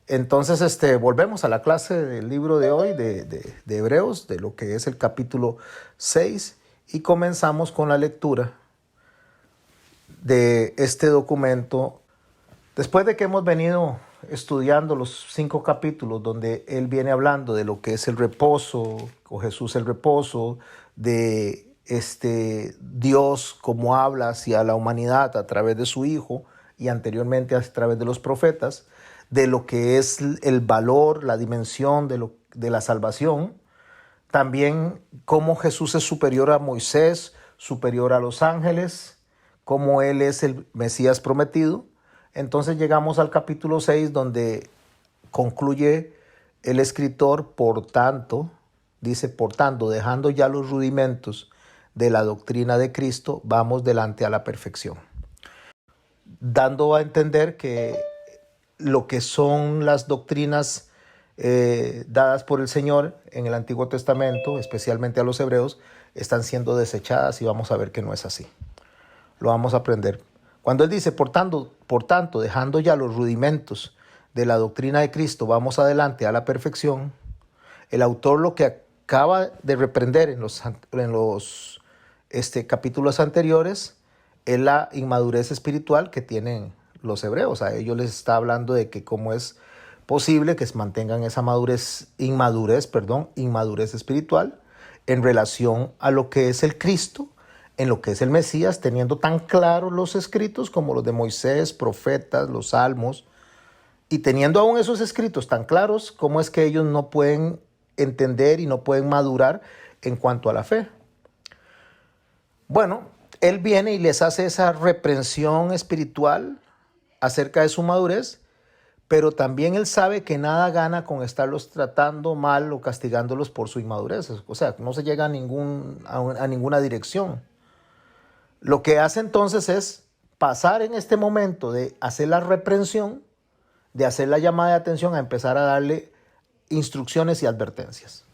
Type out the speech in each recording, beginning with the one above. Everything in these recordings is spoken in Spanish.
Entonces, volvemos a la clase del libro de hoy de Hebreos, de lo que es el capítulo 6, y comenzamos con la lectura de este documento. Después de que hemos venido estudiando los 5 capítulos donde él viene hablando de lo que es el reposo, o Jesús el reposo, de Dios cómo habla hacia la humanidad a través de su Hijo y anteriormente a través de los profetas, de lo que es el valor, la dimensión de la salvación, también cómo Jesús es superior a Moisés, superior a los ángeles, cómo Él es el Mesías prometido. Entonces llegamos al capítulo 6 donde concluye el escritor, por tanto, dice, por tanto, dejando ya los rudimentos de la doctrina de Cristo, vamos delante a la perfección. Dando a entender que lo que son las doctrinas dadas por el Señor en el Antiguo Testamento, especialmente a los hebreos, están siendo desechadas y vamos a ver que no es así. Lo vamos a aprender. Cuando él dice, por tanto, dejando ya los rudimentos de la doctrina de Cristo, vamos adelante a la perfección, el autor lo que acaba de reprender en los capítulos anteriores es la inmadurez espiritual que tienen los hebreos. A ellos les está hablando de que cómo es posible que se mantengan esa inmadurez espiritual en relación a lo que es el Cristo, en lo que es el Mesías, teniendo tan claros los escritos como los de Moisés, profetas, los salmos, y teniendo aún esos escritos tan claros, cómo es que ellos no pueden entender y no pueden madurar en cuanto a la fe. Bueno, él viene y les hace esa reprensión espiritual acerca de su madurez, pero también él sabe que nada gana con estarlos tratando mal o castigándolos por su inmadurez. O sea, no se llega a ninguna dirección. Lo que hace entonces es pasar en este momento de hacer la reprensión, de hacer la llamada de atención, a empezar a darle instrucciones y advertencias.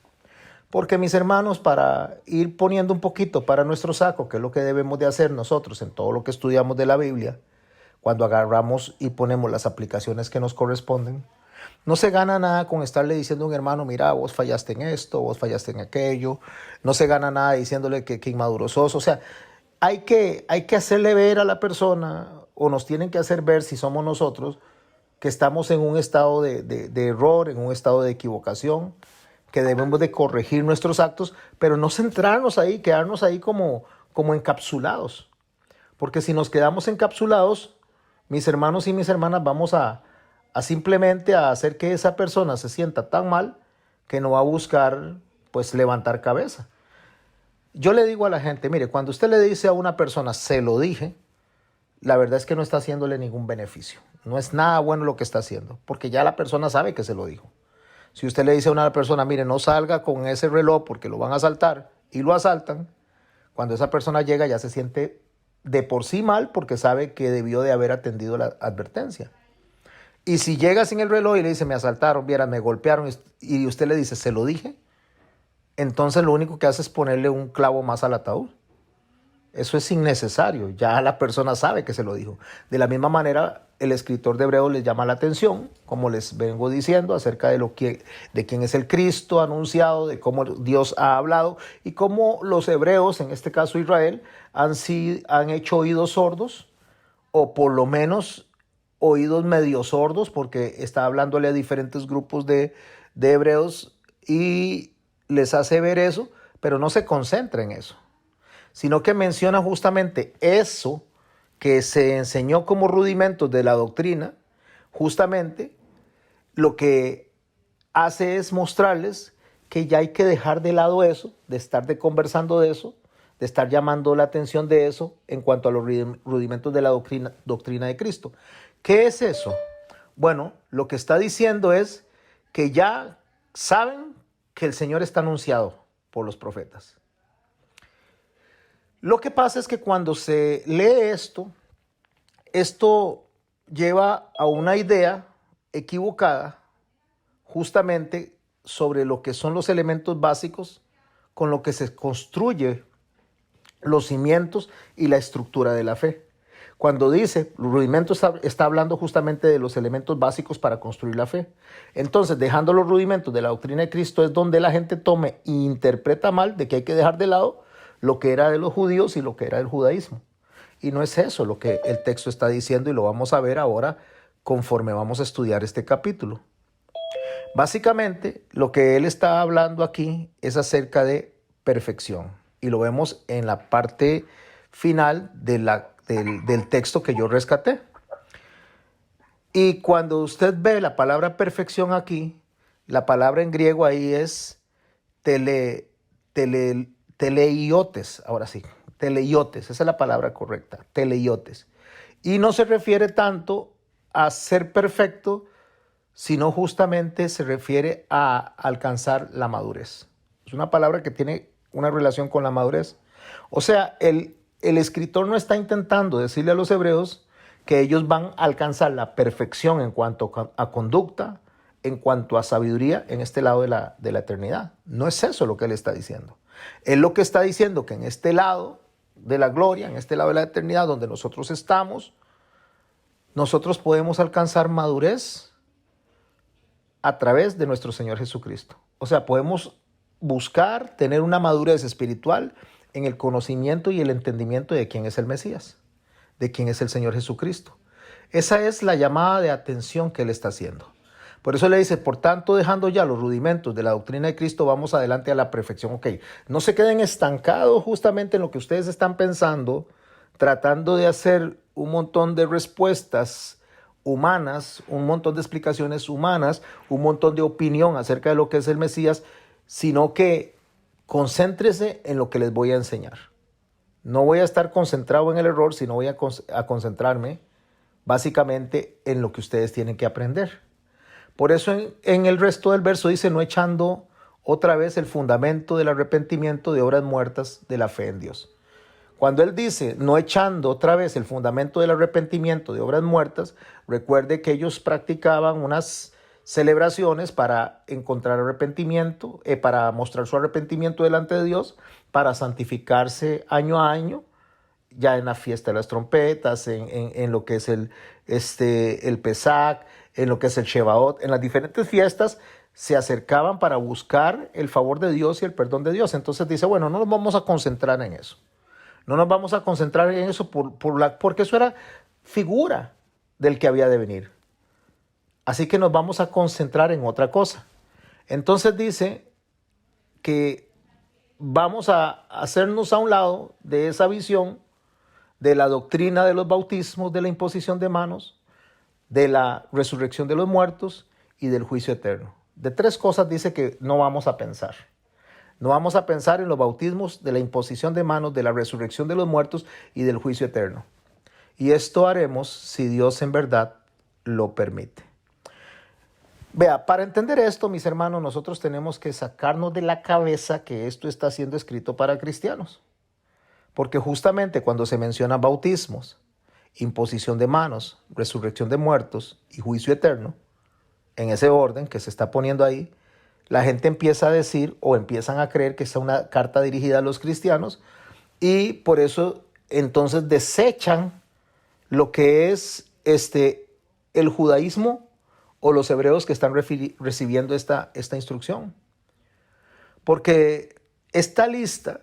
Porque, mis hermanos, para ir poniendo un poquito para nuestro saco, que es lo que debemos de hacer nosotros en todo lo que estudiamos de la Biblia, cuando agarramos y ponemos las aplicaciones que nos corresponden, no se gana nada con estarle diciendo a un hermano, mira, vos fallaste en esto, vos fallaste en aquello. No se gana nada diciéndole que inmaduro sos. O sea, hay que hacerle ver a la persona, o nos tienen que hacer ver, si somos nosotros, que estamos en un estado de error, en un estado de equivocación, que debemos de corregir nuestros actos, pero no centrarnos ahí, quedarnos ahí como encapsulados. Porque si nos quedamos encapsulados, mis hermanos y mis hermanas, vamos a simplemente a hacer que esa persona se sienta tan mal que no va a buscar, pues, levantar cabeza. Yo le digo a la gente, mire, cuando usted le dice a una persona, se lo dije, la verdad es que no está haciéndole ningún beneficio. No es nada bueno lo que está haciendo, porque ya la persona sabe que se lo dijo. Si usted le dice a una persona, mire, no salga con ese reloj porque lo van a asaltar, y lo asaltan, cuando esa persona llega ya se siente de por sí mal porque sabe que debió de haber atendido la advertencia. Y si llega sin el reloj y le dice, me asaltaron, vieran, me golpearon, y usted le dice, se lo dije, entonces lo único que hace es ponerle un clavo más al ataúd. Eso es innecesario, ya la persona sabe que se lo dijo. De la misma manera, el escritor de Hebreos les llama la atención, como les vengo diciendo, acerca de quién es el Cristo anunciado, de cómo Dios ha hablado y cómo los hebreos, en este caso Israel, han hecho oídos sordos, o por lo menos oídos medio sordos, porque está hablándole a diferentes grupos de hebreos y les hace ver eso, pero no se concentra en eso, sino que menciona justamente eso que se enseñó como rudimentos de la doctrina. Justamente lo que hace es mostrarles que ya hay que dejar de lado eso, de estar conversando de eso, de estar llamando la atención de eso en cuanto a los rudimentos de la doctrina de Cristo. ¿Qué es eso? Bueno, lo que está diciendo es que ya saben que el Señor está anunciado por los profetas. Lo que pasa es que cuando se lee esto lleva a una idea equivocada justamente sobre lo que son los elementos básicos con lo que se construye los cimientos y la estructura de la fe. Cuando dice los rudimentos, está hablando justamente de los elementos básicos para construir la fe. Entonces, dejando los rudimentos de la doctrina de Cristo es donde la gente tome e interpreta mal de que hay que dejar de lado lo que era de los judíos y lo que era del judaísmo. Y no es eso lo que el texto está diciendo, y lo vamos a ver ahora conforme vamos a estudiar este capítulo. Básicamente, lo que él está hablando aquí es acerca de perfección. Y lo vemos en la parte final del texto que yo rescaté. Y cuando usted ve la palabra perfección aquí, la palabra en griego ahí es teleiotes. Ahora sí, teleiotes, esa es la palabra correcta, teleiotes. Y no se refiere tanto a ser perfecto, sino justamente se refiere a alcanzar la madurez. Es una palabra que tiene una relación con la madurez. O sea, el escritor no está intentando decirle a los hebreos que ellos van a alcanzar la perfección en cuanto a conducta, en cuanto a sabiduría en este lado de la eternidad. No es eso lo que él está diciendo. Él lo que está diciendo que en este lado de la gloria, en este lado de la eternidad donde nosotros estamos, nosotros podemos alcanzar madurez a través de nuestro Señor Jesucristo. O sea, podemos buscar tener una madurez espiritual en el conocimiento y el entendimiento de quién es el Mesías, de quién es el Señor Jesucristo. Esa es la llamada de atención que él está haciendo. Por eso le dice, por tanto, dejando ya los rudimentos de la doctrina de Cristo, vamos adelante a la perfección. Ok, no se queden estancados justamente en lo que ustedes están pensando, tratando de hacer un montón de respuestas humanas, un montón de explicaciones humanas, un montón de opinión acerca de lo que es el Mesías, sino que concéntrese en lo que les voy a enseñar. No voy a estar concentrado en el error, sino voy a concentrarme básicamente en lo que ustedes tienen que aprender. Por eso en el resto del verso dice, no echando otra vez el fundamento del arrepentimiento de obras muertas de la fe en Dios. Cuando él dice, no echando otra vez el fundamento del arrepentimiento de obras muertas, recuerde que ellos practicaban unas celebraciones para encontrar arrepentimiento, para mostrar su arrepentimiento delante de Dios, para santificarse año a año, ya en la fiesta de las trompetas, en lo que es el Pesach, en lo que es el Shebaot, en las diferentes fiestas se acercaban para buscar el favor de Dios y el perdón de Dios. Entonces dice, bueno, no nos vamos a concentrar en eso. No nos vamos a concentrar en eso porque eso era figura del que había de venir. Así que nos vamos a concentrar en otra cosa. Entonces dice que vamos a hacernos a un lado de esa visión de la doctrina de los bautismos, de la imposición de manos, de la resurrección de los muertos y del juicio eterno. De tres cosas dice que no vamos a pensar. No vamos a pensar en los bautismos, de la imposición de manos, de la resurrección de los muertos y del juicio eterno. Y esto haremos si Dios en verdad lo permite. Vea, para entender esto, mis hermanos, nosotros tenemos que sacarnos de la cabeza que esto está siendo escrito para cristianos. Porque justamente cuando se mencionan bautismos, imposición de manos, resurrección de muertos y juicio eterno, en ese orden que se está poniendo ahí, la gente empieza a decir o empiezan a creer que es una carta dirigida a los cristianos y por eso entonces desechan lo que es el judaísmo o los hebreos que están recibiendo esta instrucción. Porque esta lista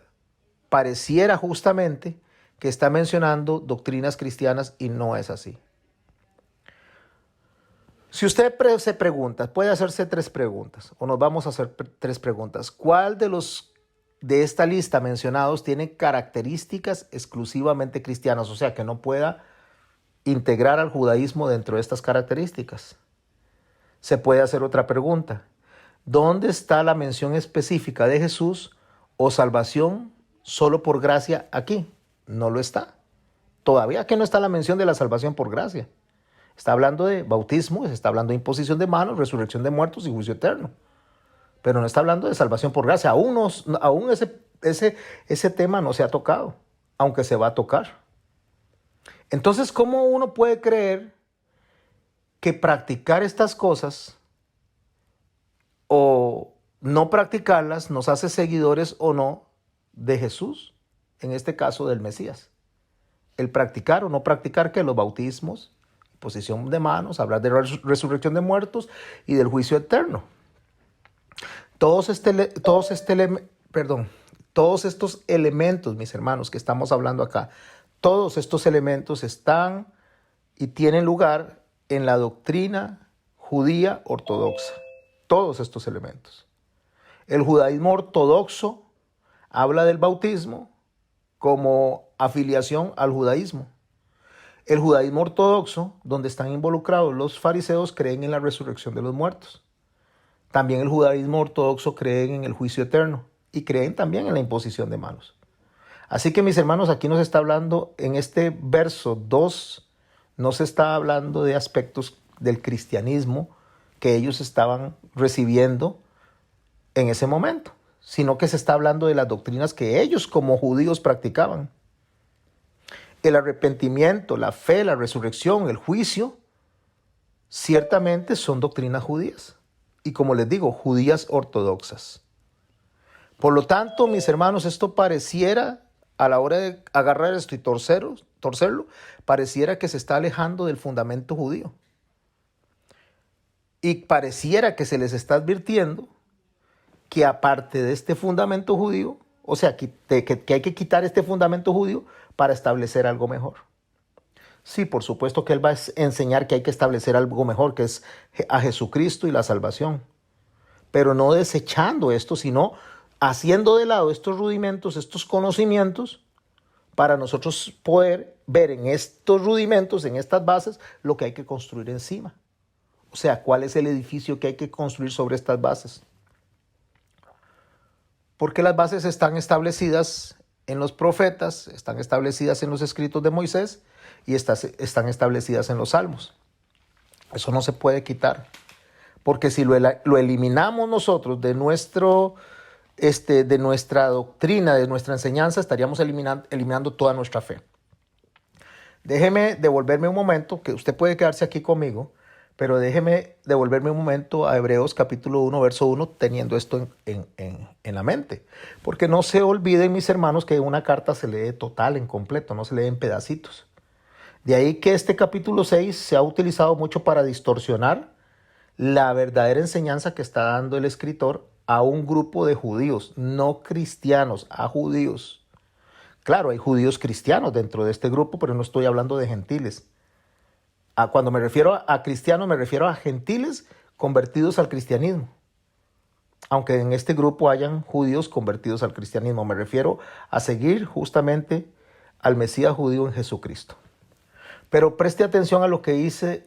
pareciera justamente que está mencionando doctrinas cristianas y no es así. Si usted se pregunta, puede hacerse tres preguntas, o nos vamos a hacer tres preguntas. ¿Cuál de esta lista mencionados tiene características exclusivamente cristianas? O sea, que no pueda integrar al judaísmo dentro de estas características. Se puede hacer otra pregunta. ¿Dónde está la mención específica de Jesús o salvación solo por gracia aquí? No lo está. Todavía que no está la mención de la salvación por gracia. Está hablando de bautismo, se está hablando de imposición de manos, resurrección de muertos y juicio eterno. Pero no está hablando de salvación por gracia. Aún ese tema no se ha tocado, aunque se va a tocar. Entonces, ¿cómo uno puede creer que practicar estas cosas o no practicarlas nos hace seguidores o no de Jesús? En este caso del Mesías. el practicar o no practicar que los bautismos, posición de manos, hablar de resurrección de muertos y del juicio eterno. Todos estos elementos, mis hermanos, que estamos hablando acá, todos estos elementos están y tienen lugar en la doctrina judía ortodoxa. Todos estos elementos. El judaísmo ortodoxo habla del bautismo como afiliación al judaísmo. El judaísmo ortodoxo, donde están involucrados los fariseos, creen en la resurrección de los muertos. También el judaísmo ortodoxo cree en el juicio eterno y creen también en la imposición de manos. Así que, mis hermanos, aquí nos está hablando en este verso 2, no se está hablando de aspectos del cristianismo que ellos estaban recibiendo en ese momento, sino que se está hablando de las doctrinas que ellos como judíos practicaban. El arrepentimiento, la fe, la resurrección, el juicio, ciertamente son doctrinas judías. Y como les digo, judías ortodoxas. Por lo tanto, mis hermanos, esto pareciera, a la hora de agarrar esto y torcerlo, pareciera que se está alejando del fundamento judío. Y pareciera que se les está advirtiendo que aparte de este fundamento judío, o sea, que hay que quitar este fundamento judío para establecer algo mejor. Sí, por supuesto que él va a enseñar que hay que establecer algo mejor, que es a Jesucristo y la salvación. Pero no desechando esto, sino haciendo de lado estos rudimentos, estos conocimientos, para nosotros poder ver en estos rudimentos, en estas bases, lo que hay que construir encima. O sea, cuál es el edificio que hay que construir sobre estas bases. Porque las bases están establecidas en los profetas, están establecidas en los escritos de Moisés y están establecidas en los salmos. Eso no se puede quitar. Porque si lo eliminamos nosotros de nuestra doctrina, de nuestra enseñanza, estaríamos eliminando toda nuestra fe. Déjeme devolverme un momento, que usted puede quedarse aquí conmigo, pero déjeme devolverme un momento a Hebreos capítulo 1, verso 1, teniendo esto en la mente. Porque no se olviden, mis hermanos, que una carta se lee total, en completo, no se lee en pedacitos. De ahí que este capítulo 6 se ha utilizado mucho para distorsionar la verdadera enseñanza que está dando el escritor a un grupo de judíos, no cristianos, a judíos. Claro, hay judíos cristianos dentro de este grupo, pero no estoy hablando de gentiles. Cuando me refiero a cristianos, me refiero a gentiles convertidos al cristianismo. Aunque en este grupo hayan judíos convertidos al cristianismo, me refiero a seguir justamente al Mesías judío en Jesucristo. Pero preste atención a lo que dice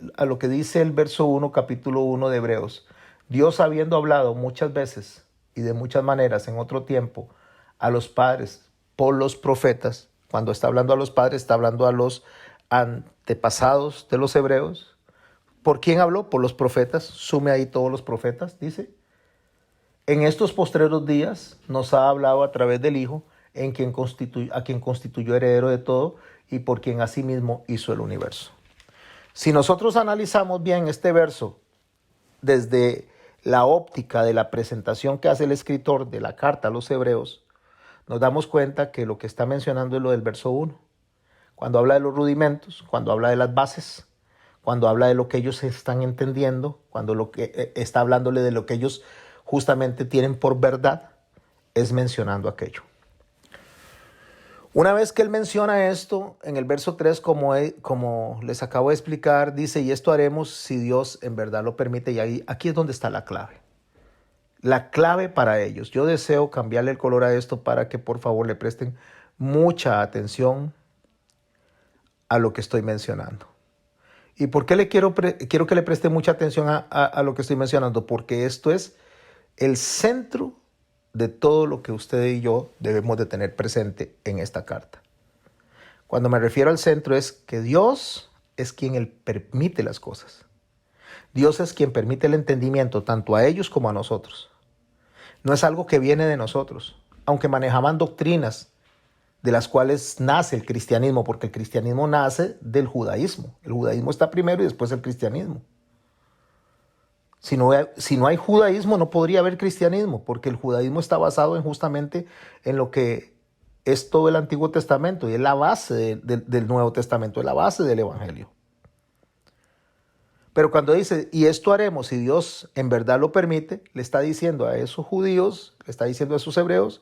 el verso 1, capítulo 1 de Hebreos. Dios, habiendo hablado muchas veces y de muchas maneras en otro tiempo a los padres por los profetas, cuando está hablando a los padres, está hablando a los antepasados de los hebreos. ¿Por quién habló? Por los profetas. Sume ahí todos los profetas, dice. En estos postreros días nos ha hablado a través del Hijo, a quien constituyó heredero de todo y por quien asimismo hizo el universo. Si nosotros analizamos bien este verso desde la óptica de la presentación que hace el escritor de la carta a los hebreos, nos damos cuenta que lo que está mencionando es lo del verso 1. Cuando habla de los rudimentos, cuando habla de las bases, cuando habla de lo que ellos están entendiendo, cuando está hablándole de lo que ellos justamente tienen por verdad, es mencionando aquello. Una vez que él menciona esto, en el verso 3, como les acabo de explicar, dice, y esto haremos si Dios en verdad lo permite, y aquí es donde está la clave. La clave para ellos. Yo deseo cambiarle el color a esto para que por favor le presten mucha atención a lo que estoy mencionando. ¿Y por qué quiero que le preste mucha atención a lo que estoy mencionando? Porque esto es el centro de todo lo que usted y yo debemos de tener presente en esta carta. Cuando me refiero al centro es que Dios es quien permite las cosas. Dios es quien permite el entendimiento tanto a ellos como a nosotros. No es algo que viene de nosotros, aunque manejaban doctrinas de las cuales nace el cristianismo, porque el cristianismo nace del judaísmo. El judaísmo está primero y después el cristianismo. Si no hay judaísmo, no podría haber cristianismo, porque el judaísmo está basado justamente en lo que es todo el Antiguo Testamento y es la base del Nuevo Testamento, es la base del Evangelio. Pero cuando dice, y esto haremos si Dios en verdad lo permite, le está diciendo a esos judíos, le está diciendo a esos hebreos,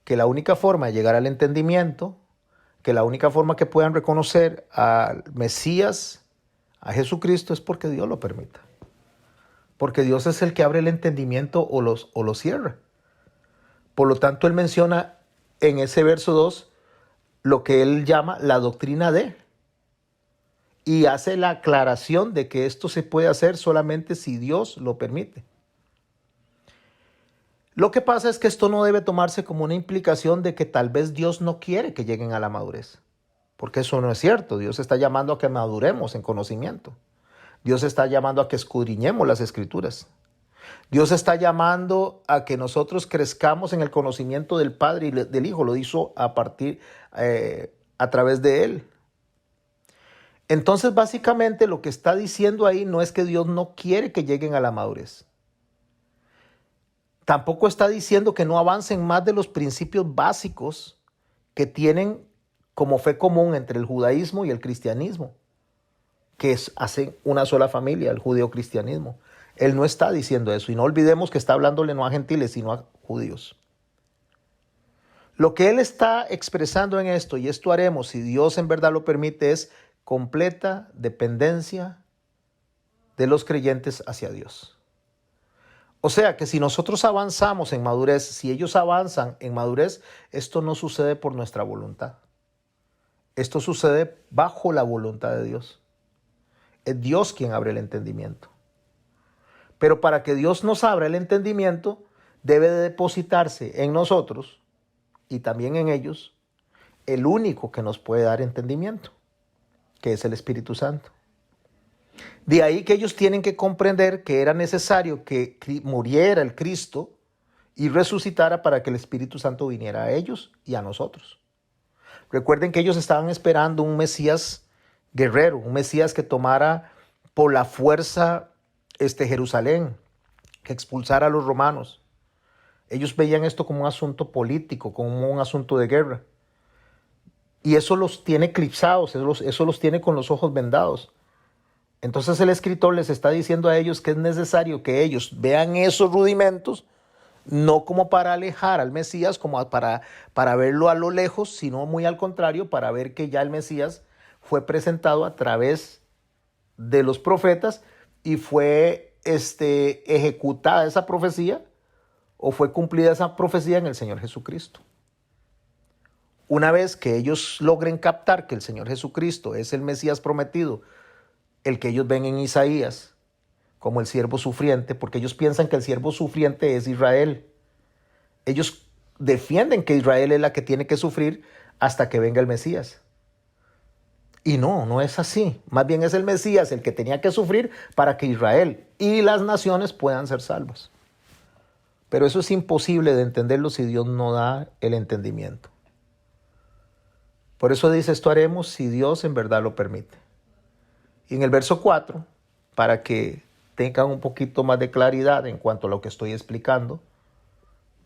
que la única forma de llegar al entendimiento, que la única forma que puedan reconocer al Mesías, a Jesucristo, es porque Dios lo permita. Porque Dios es el que abre el entendimiento o lo cierra. Por lo tanto, él menciona en ese verso 2 lo que él llama la doctrina de. Y hace la aclaración de que esto se puede hacer solamente si Dios lo permite. Lo que pasa es que esto no debe tomarse como una implicación de que tal vez Dios no quiere que lleguen a la madurez. Porque eso no es cierto. Dios está llamando a que maduremos en conocimiento. Dios está llamando a que escudriñemos las Escrituras. Dios está llamando a que nosotros crezcamos en el conocimiento del Padre y del Hijo. Lo hizo a través de Él. Entonces, básicamente, lo que está diciendo ahí no es que Dios no quiere que lleguen a la madurez. Tampoco está diciendo que no avancen más de los principios básicos que tienen como fe común entre el judaísmo y el cristianismo, que hacen una sola familia, el judeo-cristianismo. Él no está diciendo eso. Y no olvidemos que está hablándole no a gentiles, sino a judíos. Lo que él está expresando en esto, y esto haremos si Dios en verdad lo permite, es completa dependencia de los creyentes hacia Dios. O sea que si nosotros avanzamos en madurez, si ellos avanzan en madurez, esto no sucede por nuestra voluntad. Esto sucede bajo la voluntad de Dios. Es Dios quien abre el entendimiento. Pero para que Dios nos abra el entendimiento, debe de depositarse en nosotros y también en ellos el único que nos puede dar entendimiento, que es el Espíritu Santo. De ahí que ellos tienen que comprender que era necesario que muriera el Cristo y resucitara para que el Espíritu Santo viniera a ellos y a nosotros. Recuerden que ellos estaban esperando un Mesías guerrero, un Mesías que tomara por la fuerza Jerusalén, que expulsara a los romanos. Ellos veían esto como un asunto político, como un asunto de guerra. Y eso los tiene eclipsados, eso los tiene con los ojos vendados. Entonces el escritor les está diciendo a ellos que es necesario que ellos vean esos rudimentos, no como para alejar al Mesías, como para verlo a lo lejos, sino muy al contrario, para ver que ya el Mesías fue presentado a través de los profetas y fue ejecutada esa profecía o fue cumplida esa profecía en el Señor Jesucristo. Una vez que ellos logren captar que el Señor Jesucristo es el Mesías prometido, el que ellos ven en Isaías como el siervo sufriente, porque ellos piensan que el siervo sufriente es Israel. Ellos defienden que Israel es la que tiene que sufrir hasta que venga el Mesías. Y no es así. Más bien es el Mesías el que tenía que sufrir para que Israel y las naciones puedan ser salvas. Pero eso es imposible de entenderlo si Dios no da el entendimiento. Por eso dice, esto haremos si Dios en verdad lo permite. Y en el verso 4, para que tengan un poquito más de claridad en cuanto a lo que estoy explicando,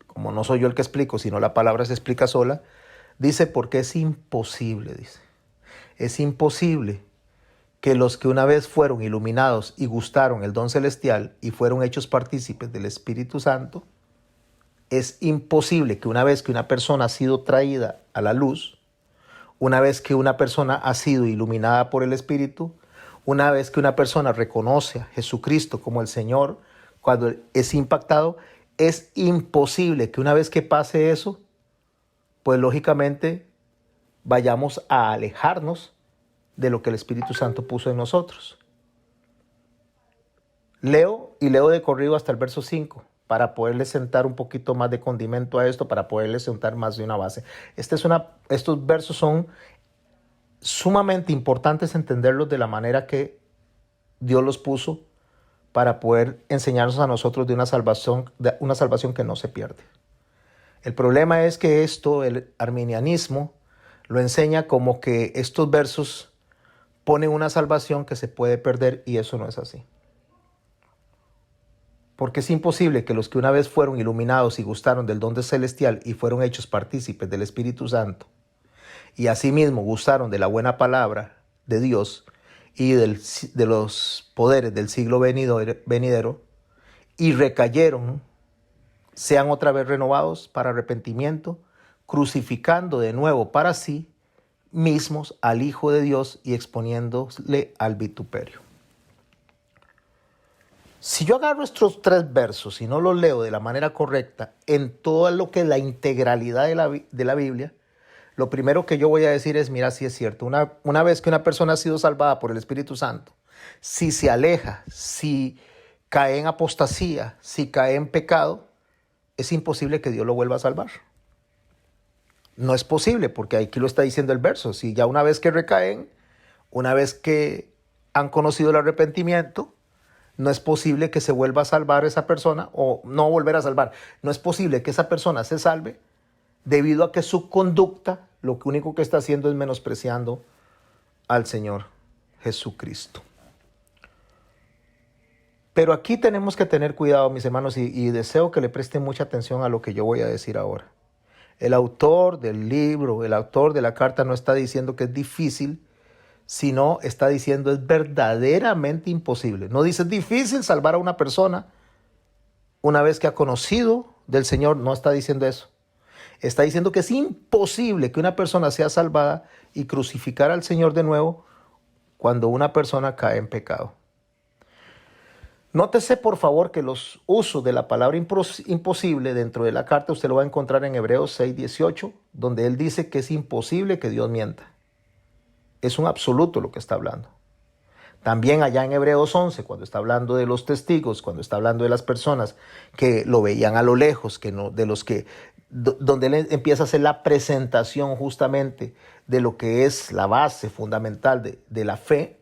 como no soy yo el que explico, sino la palabra se explica sola, dice, porque es imposible, dice. Es imposible que los que una vez fueron iluminados y gustaron el don celestial y fueron hechos partícipes del Espíritu Santo, es imposible que una vez que una persona ha sido traída a la luz, una vez que una persona ha sido iluminada por el Espíritu, una vez que una persona reconoce a Jesucristo como el Señor, cuando es impactado, es imposible que una vez que pase eso, pues lógicamente vayamos a alejarnos de lo que el Espíritu Santo puso en nosotros. Leo de corrido hasta el verso 5 para poderle sentar un poquito más de condimento a esto, para poderle sentar más de una base. Estos versos son sumamente importantes entenderlos de la manera que Dios los puso para poder enseñarnos a nosotros de una salvación que no se pierde. El problema es que el arminianismo, lo enseña como que estos versos ponen una salvación que se puede perder y eso no es así. Porque es imposible que los que una vez fueron iluminados y gustaron del don celestial y fueron hechos partícipes del Espíritu Santo, y asimismo gustaron de la buena palabra de Dios y de los poderes del siglo venidero, y recayeron, sean otra vez renovados para arrepentimiento, crucificando de nuevo para sí mismos al Hijo de Dios y exponiéndole al vituperio. Si yo agarro estos 3 versos y no los leo de la manera correcta en todo lo que es la integralidad de la Biblia, lo primero que yo voy a decir es, mira, si es cierto, una vez que una persona ha sido salvada por el Espíritu Santo, si se aleja, si cae en apostasía, si cae en pecado, es imposible que Dios lo vuelva a salvar. No es posible, porque aquí lo está diciendo el verso. Si ya una vez que recaen, una vez que han conocido el arrepentimiento, no es posible que se vuelva a salvar esa persona, o no volver a salvar. No es posible que esa persona se salve debido a que su conducta lo único que está haciendo es menospreciando al Señor Jesucristo. Pero aquí tenemos que tener cuidado, mis hermanos, y deseo que le presten mucha atención a lo que yo voy a decir ahora. El autor del libro, el autor de la carta no está diciendo que es difícil, sino está diciendo es verdaderamente imposible. No dice es difícil salvar a una persona una vez que ha conocido del Señor, no está diciendo eso. Está diciendo que es imposible que una persona sea salvada y crucificar al Señor de nuevo cuando una persona cae en pecado. Nótese, por favor, que los usos de la palabra imposible dentro de la carta usted lo va a encontrar en Hebreos 6:18, donde él dice que es imposible que Dios mienta. Es un absoluto lo que está hablando. También allá en Hebreos 11, cuando está hablando de los testigos, cuando está hablando de las personas que lo veían a lo lejos, que no, de los que, donde él empieza a hacer la presentación justamente de lo que es la base fundamental de la fe,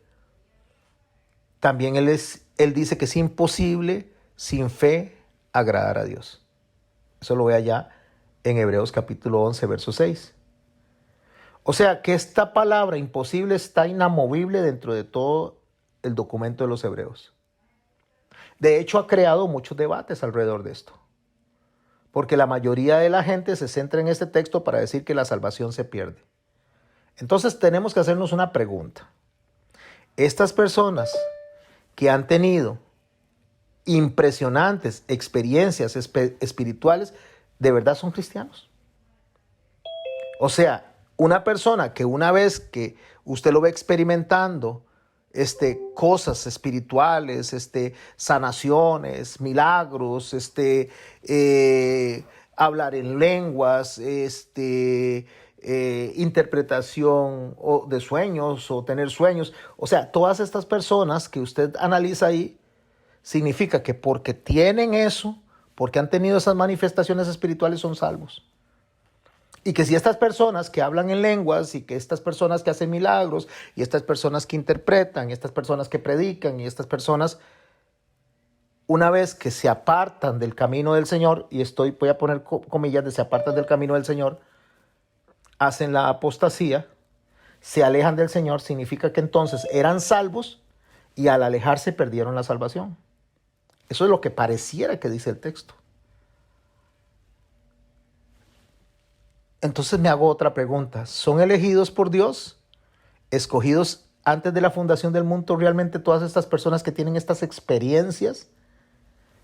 también él dice que es imposible sin fe agradar a Dios. Eso lo ve allá en Hebreos capítulo 11, verso 6. O sea que esta palabra imposible está inamovible dentro de todo el documento de los hebreos. De hecho, ha creado muchos debates alrededor de esto. Porque la mayoría de la gente se centra en este texto para decir que la salvación se pierde. Entonces tenemos que hacernos una pregunta. Estas personas que han tenido impresionantes experiencias espirituales, ¿de verdad son cristianos? O sea, una persona que una vez que usted lo ve experimentando cosas espirituales, sanaciones, milagros, hablar en lenguas, interpretación de sueños o tener sueños. O sea, todas estas personas que usted analiza ahí, significa que porque tienen eso, porque han tenido esas manifestaciones espirituales, son salvos. Y que si estas personas que hablan en lenguas y que estas personas que hacen milagros y estas personas que interpretan y estas personas que predican y estas personas, una vez que se apartan del camino del Señor, y voy a poner comillas de se apartan del camino del Señor, hacen la apostasía, se alejan del Señor, significa que entonces eran salvos y al alejarse perdieron la salvación. Eso es lo que pareciera que dice el texto. Entonces me hago otra pregunta. ¿Son elegidos por Dios? ¿Escogidos antes de la fundación del mundo realmente todas estas personas que tienen estas experiencias?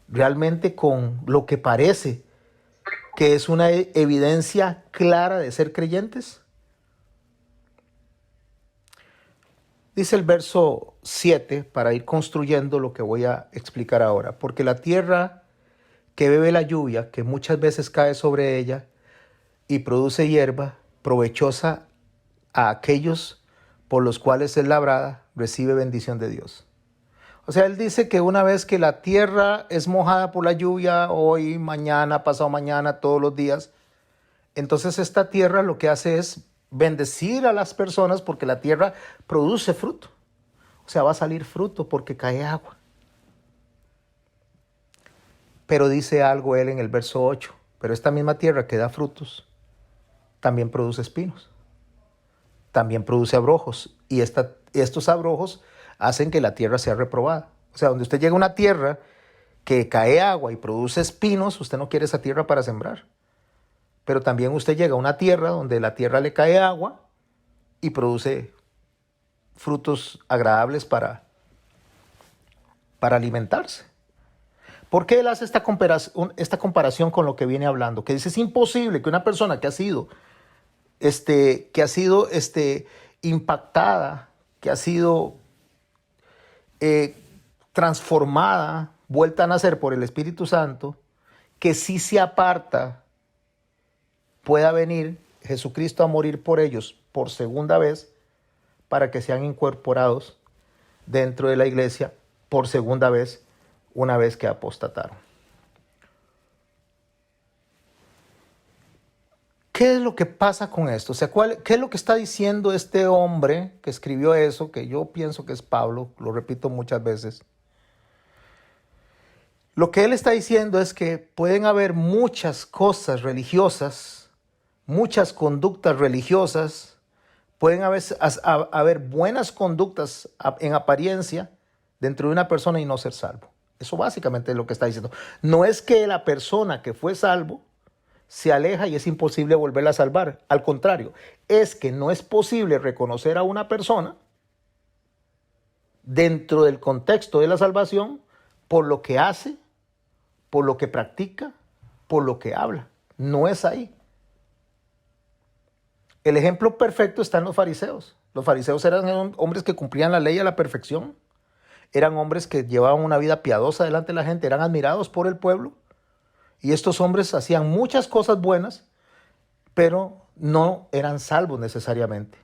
Realmente con lo que parece que es una evidencia clara de ser creyentes. Dice el verso 7, para ir construyendo lo que voy a explicar ahora. Porque la tierra que bebe la lluvia, que muchas veces cae sobre ella, y produce hierba provechosa a aquellos por los cuales es labrada, recibe bendición de Dios. O sea, él dice que una vez que la tierra es mojada por la lluvia, hoy, mañana, pasado mañana, todos los días, entonces esta tierra lo que hace es bendecir a las personas porque la tierra produce fruto. O sea, va a salir fruto porque cae agua. Pero dice algo él en el verso 8, pero esta misma tierra que da frutos también produce espinos, también produce abrojos, y estos abrojos hacen que la tierra sea reprobada. O sea, donde usted llega a una tierra que cae agua y produce espinos, usted no quiere esa tierra para sembrar. Pero también usted llega a una tierra donde la tierra le cae agua y produce frutos agradables para alimentarse. ¿Por qué él hace esta comparación con lo que viene hablando? Que dice, es imposible que una persona que ha sido impactada, que ha sido transformada, vuelta a nacer por el Espíritu Santo, que si se aparta, pueda venir Jesucristo a morir por ellos por segunda vez para que sean incorporados dentro de la iglesia por segunda vez, una vez que apostataron. ¿Qué es lo que pasa con esto? O sea, ¿qué es lo que está diciendo este hombre que escribió eso, que yo pienso que es Pablo, lo repito muchas veces? Lo que él está diciendo es que pueden haber muchas cosas religiosas, muchas conductas religiosas, pueden haber buenas conductas en apariencia dentro de una persona y no ser salvo. Eso básicamente es lo que está diciendo. No es que la persona que fue salvo se aleja y es imposible volverla a salvar. Al contrario, es que no es posible reconocer a una persona dentro del contexto de la salvación por lo que hace, por lo que practica, por lo que habla. No es ahí. El ejemplo perfecto está en los fariseos. Los fariseos eran hombres que cumplían la ley a la perfección. Eran hombres que llevaban una vida piadosa delante de la gente. Eran admirados por el pueblo. Y estos hombres hacían muchas cosas buenas, pero no eran salvos necesariamente.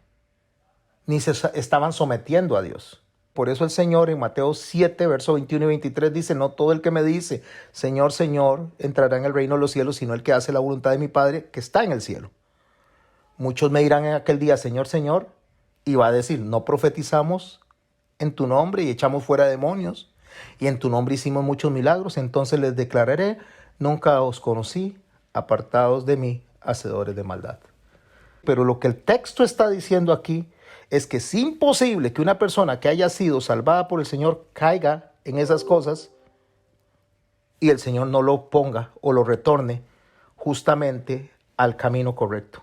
Ni se estaban sometiendo a Dios. Por eso el Señor en Mateo 7, versos 21 y 23 dice, no todo el que me dice, Señor, Señor, entrará en el reino de los cielos, sino el que hace la voluntad de mi Padre que está en el cielo. Muchos me dirán en aquel día, Señor, Señor, y va a decir, no profetizamos en tu nombre y echamos fuera demonios, y en tu nombre hicimos muchos milagros, entonces les declararé, nunca os conocí, apartados de mí, hacedores de maldad. Pero lo que el texto está diciendo aquí es que es imposible que una persona que haya sido salvada por el Señor caiga en esas cosas y el Señor no lo ponga o lo retorne justamente al camino correcto.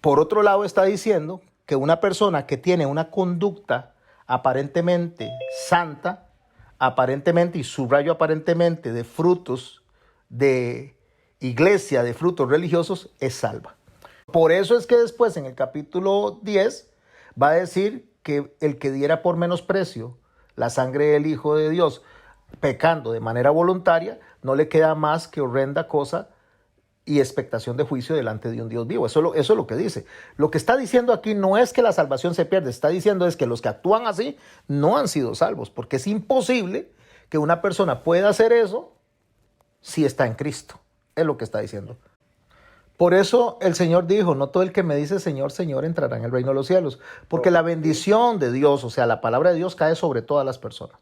Por otro lado, está diciendo que una persona que tiene una conducta aparentemente santa, aparentemente, y subrayo aparentemente, de frutos de iglesia, de frutos religiosos, es salva. Por eso es que después en el capítulo 10 va a decir que el que diera por menosprecio la sangre del Hijo de Dios, pecando de manera voluntaria, no le queda más que horrenda cosa y expectación de juicio delante de un Dios vivo. Eso es lo que dice. Lo que está diciendo aquí no es que la salvación se pierde, está diciendo es que los que actúan así no han sido salvos, porque es imposible que una persona pueda hacer eso si está en Cristo. Es lo que está diciendo. Por eso el Señor dijo, no todo el que me dice Señor, Señor entrará en el reino de los cielos, porque la bendición de Dios, o sea, la palabra de Dios cae sobre todas las personas.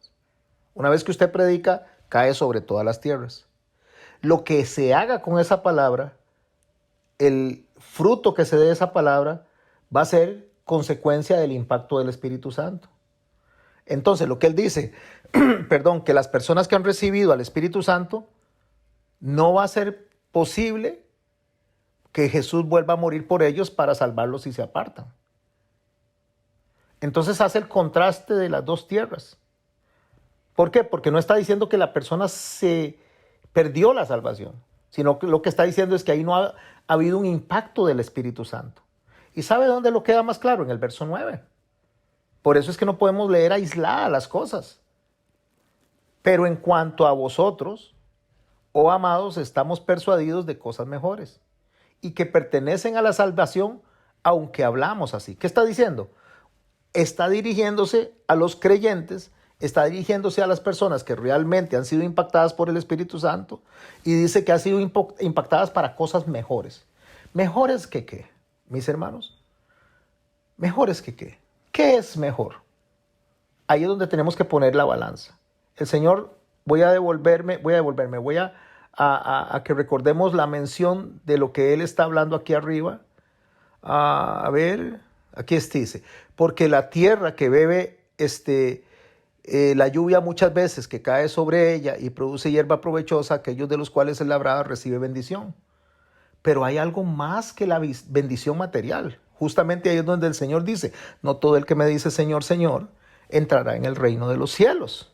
Una vez que usted predica, cae sobre todas las tierras. Lo que se haga con esa palabra, el fruto que se dé de esa palabra, va a ser consecuencia del impacto del Espíritu Santo. Entonces, lo que él dice, que las personas que han recibido al Espíritu Santo, no va a ser posible que Jesús vuelva a morir por ellos para salvarlos si se apartan. Entonces hace el contraste de las dos tierras. ¿Por qué? Porque no está diciendo que la persona se perdió la salvación, sino que lo que está diciendo es que ahí no ha habido un impacto del Espíritu Santo. ¿Y sabe dónde lo queda más claro? En el verso 9. Por eso es que no podemos leer aisladas las cosas. Pero en cuanto a vosotros, oh amados, estamos persuadidos de cosas mejores y que pertenecen a la salvación, aunque hablamos así. ¿Qué está diciendo? Está dirigiéndose a los creyentes, está dirigiéndose a las personas que realmente han sido impactadas por el Espíritu Santo y dice que han sido impactadas para cosas mejores. ¿Mejores que qué, mis hermanos? ¿Mejores que qué? ¿Qué es mejor? Ahí es donde tenemos que poner la balanza. El Señor, voy a que recordemos la mención de lo que Él está hablando aquí arriba. A ver, aquí dice, porque la tierra que bebe la lluvia muchas veces que cae sobre ella y produce hierba provechosa, aquellos de los cuales es labrada recibe bendición. Pero hay algo más que la bendición material. Justamente ahí es donde el Señor dice, no todo el que me dice Señor, Señor, entrará en el reino de los cielos.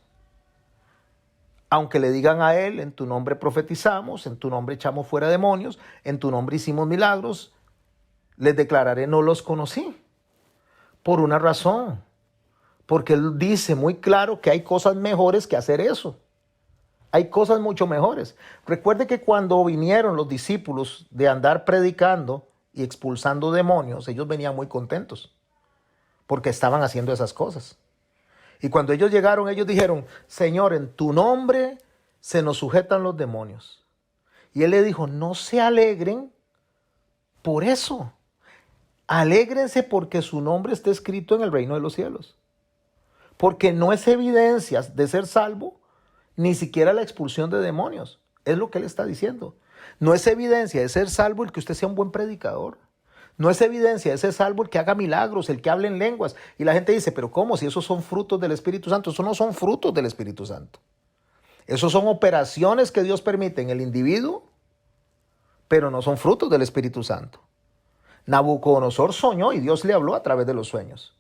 Aunque le digan a él, en tu nombre profetizamos, en tu nombre echamos fuera demonios, en tu nombre hicimos milagros, les declararé no los conocí. Por una razón. Porque él dice muy claro que hay cosas mejores que hacer eso. Hay cosas mucho mejores. Recuerde que cuando vinieron los discípulos de andar predicando y expulsando demonios, ellos venían muy contentos porque estaban haciendo esas cosas. Y cuando ellos llegaron, ellos dijeron, Señor, en tu nombre se nos sujetan los demonios. Y él le dijo, no se alegren por eso. Alégrense porque su nombre está escrito en el reino de los cielos. Porque no es evidencia de ser salvo, ni siquiera la expulsión de demonios. Es lo que él está diciendo. No es evidencia de ser salvo el que usted sea un buen predicador. No es evidencia de ser salvo el que haga milagros, el que hable en lenguas. Y la gente dice, pero ¿cómo? Si esos son frutos del Espíritu Santo. Esos no son frutos del Espíritu Santo. Esos son operaciones que Dios permite en el individuo, pero no son frutos del Espíritu Santo. Nabucodonosor soñó y Dios le habló a través de los sueños.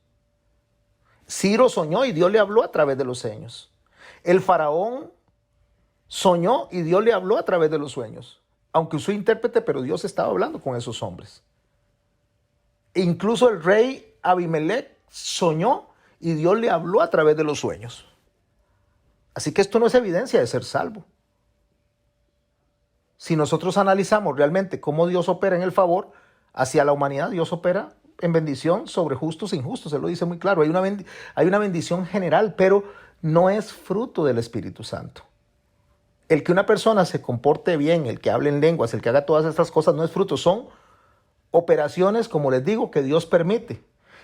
Ciro soñó y Dios le habló a través de los sueños. El faraón soñó y Dios le habló a través de los sueños. Aunque usó intérprete, pero Dios estaba hablando con esos hombres. Incluso el rey Abimelech soñó y Dios le habló a través de los sueños. Así que esto no es evidencia de ser salvo. Si nosotros analizamos realmente cómo Dios opera en el favor hacia la humanidad, Dios opera en bendición sobre justos e injustos. Él lo dice muy claro. Hay una bendición general, pero no es fruto del Espíritu Santo. El que una persona se comporte bien, el que hable en lenguas, el que haga todas estas cosas, no es fruto. Son operaciones, como les digo, que Dios permite.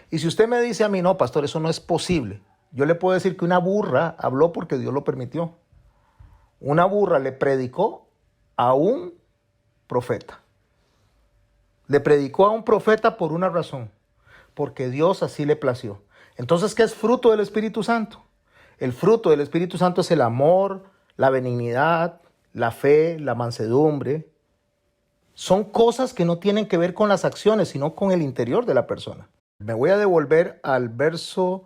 Y si usted me dice a mí, no, pastor, eso no es posible, yo le puedo decir que una burra habló porque Dios lo permitió. Una burra le predicó a un profeta. Le predicó a un profeta por una razón, porque Dios así le plació. Entonces, ¿qué es fruto del Espíritu Santo? El fruto del Espíritu Santo es el amor, la benignidad, la fe, la mansedumbre. Son cosas que no tienen que ver con las acciones, sino con el interior de la persona. Me voy a devolver al verso,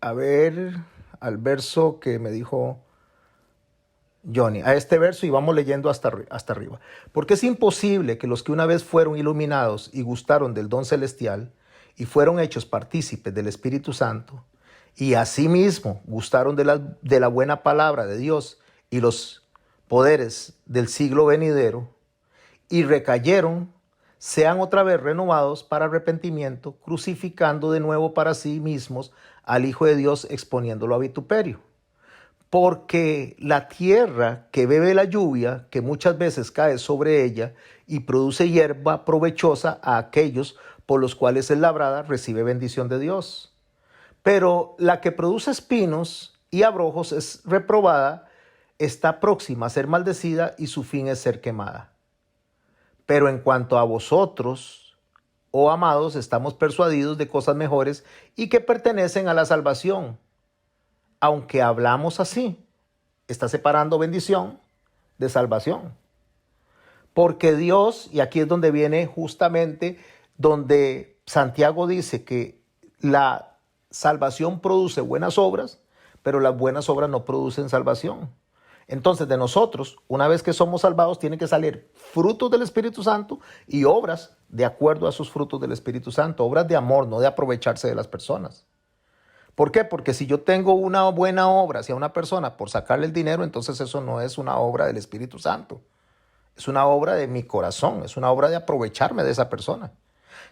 al verso que me dijo Johnny, a este verso, y vamos leyendo hasta arriba. Porque es imposible que los que una vez fueron iluminados y gustaron del don celestial y fueron hechos partícipes del Espíritu Santo y asimismo gustaron de la buena palabra de Dios y los poderes del siglo venidero y recayeron, sean otra vez renovados para arrepentimiento, crucificando de nuevo para sí mismos al Hijo de Dios, exponiéndolo a vituperio. Porque la tierra que bebe la lluvia, que muchas veces cae sobre ella y produce hierba provechosa a aquellos por los cuales es labrada, recibe bendición de Dios. Pero la que produce espinos y abrojos es reprobada, está próxima a ser maldecida y su fin es ser quemada. Pero en cuanto a vosotros, oh amados, estamos persuadidos de cosas mejores y que pertenecen a la salvación. Aunque hablamos así, está separando bendición de salvación. Porque Dios, y aquí es donde viene justamente donde Santiago dice que la salvación produce buenas obras, pero las buenas obras no producen salvación. Entonces de nosotros, una vez que somos salvados, tienen que salir frutos del Espíritu Santo y obras de acuerdo a sus frutos del Espíritu Santo, obras de amor, no de aprovecharse de las personas. ¿Por qué? Porque si yo tengo una buena obra hacia una persona por sacarle el dinero, entonces eso no es una obra del Espíritu Santo. Es una obra de mi corazón, es una obra de aprovecharme de esa persona.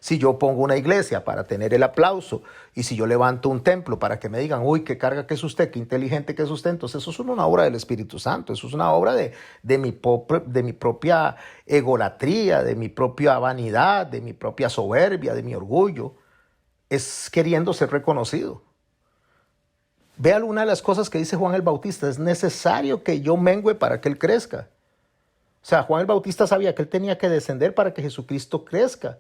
Si yo pongo una iglesia para tener el aplauso y si yo levanto un templo para que me digan, uy, qué carga que es usted, qué inteligente que es usted, entonces eso es una obra del Espíritu Santo, eso es una obra de mi propia egolatría, de mi propia vanidad, de mi propia soberbia, de mi orgullo. Es queriendo ser reconocido. Vea una de las cosas que dice Juan el Bautista, es necesario que yo mengüe para que él crezca. O sea, Juan el Bautista sabía que él tenía que descender para que Jesucristo crezca.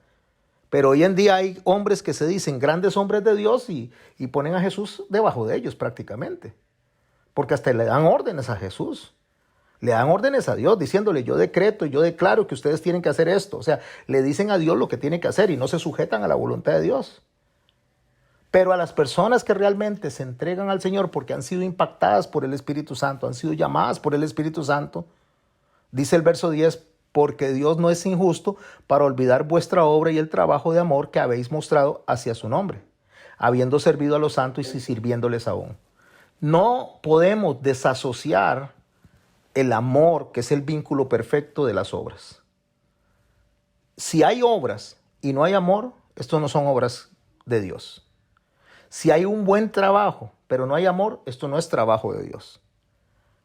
Pero hoy en día hay hombres que se dicen grandes hombres de Dios y ponen a Jesús debajo de ellos prácticamente. Porque hasta le dan órdenes a Jesús. Le dan órdenes a Dios diciéndole yo decreto, yo declaro que ustedes tienen que hacer esto. O sea, le dicen a Dios lo que tiene que hacer y no se sujetan a la voluntad de Dios. Pero a las personas que realmente se entregan al Señor porque han sido impactadas por el Espíritu Santo, han sido llamadas por el Espíritu Santo, dice el verso 10, porque Dios no es injusto para olvidar vuestra obra y el trabajo de amor que habéis mostrado hacia su nombre, habiendo servido a los santos y sirviéndoles aún. No podemos desasociar el amor, que es el vínculo perfecto de las obras. Si hay obras y no hay amor, esto no son obras de Dios. Si hay un buen trabajo, pero no hay amor, esto no es trabajo de Dios.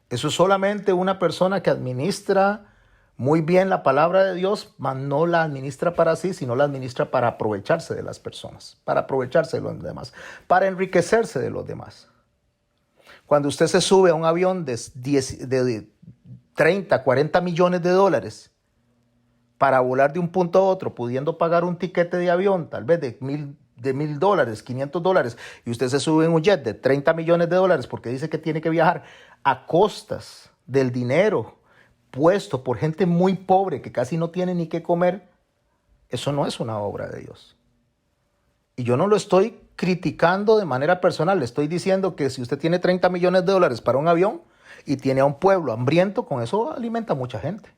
Eso es solamente una persona que administra muy bien la palabra de Dios, mas no la administra para sí, sino la administra para aprovecharse de las personas, para aprovecharse de los demás, para enriquecerse de los demás. Cuando usted se sube a un avión de 30, 40 millones de dólares para volar de un punto a otro, pudiendo pagar un tiquete de avión, tal vez de $1,000, $500, y usted se sube en un jet de 30 millones de dólares porque dice que tiene que viajar a costas del dinero puesto por gente muy pobre que casi no tiene ni qué comer, eso no es una obra de Dios. Y yo no lo estoy criticando de manera personal, le estoy diciendo que si usted tiene 30 millones de dólares para un avión y tiene a un pueblo hambriento, con eso alimenta a mucha gente.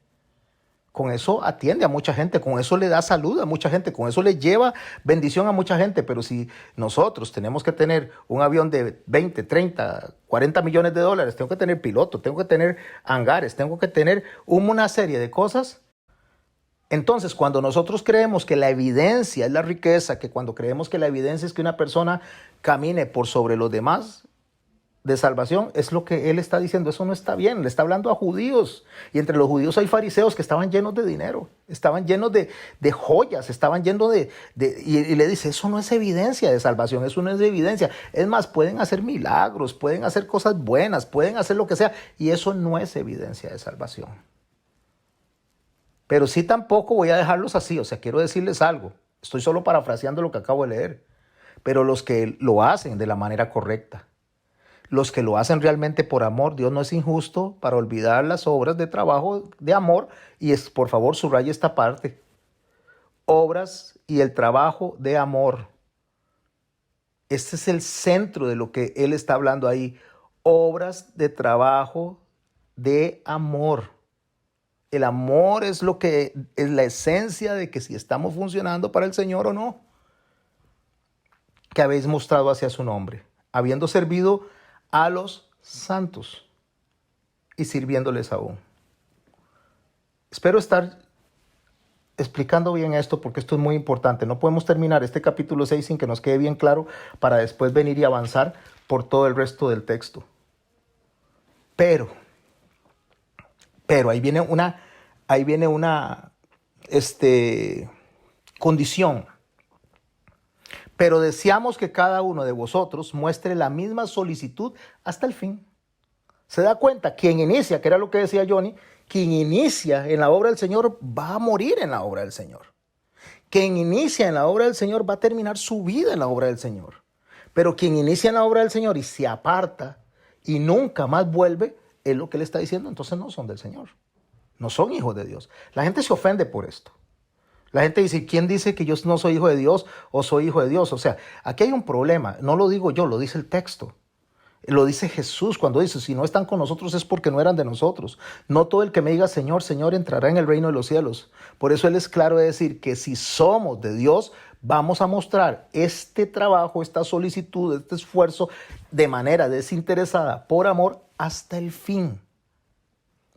Con eso atiende a mucha gente, con eso le da salud a mucha gente, con eso le lleva bendición a mucha gente. Pero si nosotros tenemos que tener un avión de 20, 30, 40 millones de dólares, tengo que tener piloto, tengo que tener hangares, tengo que tener una serie de cosas. Entonces, cuando nosotros creemos que la evidencia es la riqueza, que cuando creemos que la evidencia es que una persona camine por sobre los demás de salvación, es lo que él está diciendo, eso no está bien, le está hablando a judíos, y entre los judíos hay fariseos que estaban llenos de dinero, estaban llenos de joyas, estaban llenos y le dice, eso no es evidencia de salvación, eso no es evidencia, es más, pueden hacer milagros, pueden hacer cosas buenas, pueden hacer lo que sea, y eso no es evidencia de salvación. Pero sí tampoco voy a dejarlos así, o sea, quiero decirles algo, estoy solo parafraseando lo que acabo de leer, pero los que lo hacen de la manera correcta, los que lo hacen realmente por amor, Dios no es injusto para olvidar las obras de trabajo de amor, y por favor subraye esta parte, obras y el trabajo de amor. Este es el centro de lo que él está hablando ahí, obras de trabajo de amor. El amor es lo que es la esencia de que si estamos funcionando para el Señor o no, que habéis mostrado hacia su nombre, habiendo servido a los santos y sirviéndoles aún. Espero estar explicando bien esto porque esto es muy importante. No podemos terminar este capítulo 6 sin que nos quede bien claro para después venir y avanzar por todo el resto del texto. Pero ahí viene una condición. Pero deseamos que cada uno de vosotros muestre la misma solicitud hasta el fin. ¿Se da cuenta? Quien inicia, que era lo que decía Johnny, quien inicia en la obra del Señor va a morir en la obra del Señor. Quien inicia en la obra del Señor va a terminar su vida en la obra del Señor. Pero quien inicia en la obra del Señor y se aparta y nunca más vuelve, es lo que le está diciendo, entonces no son del Señor. No son hijos de Dios. La gente se ofende por esto. La gente dice, ¿quién dice que yo no soy hijo de Dios o soy hijo de Dios? O sea, aquí hay un problema. No lo digo yo, lo dice el texto. Lo dice Jesús cuando dice, si no están con nosotros es porque no eran de nosotros. No todo el que me diga Señor, Señor entrará en el reino de los cielos. Por eso Él es claro de decir que si somos de Dios, vamos a mostrar este trabajo, esta solicitud, este esfuerzo de manera desinteresada, por amor, hasta el fin.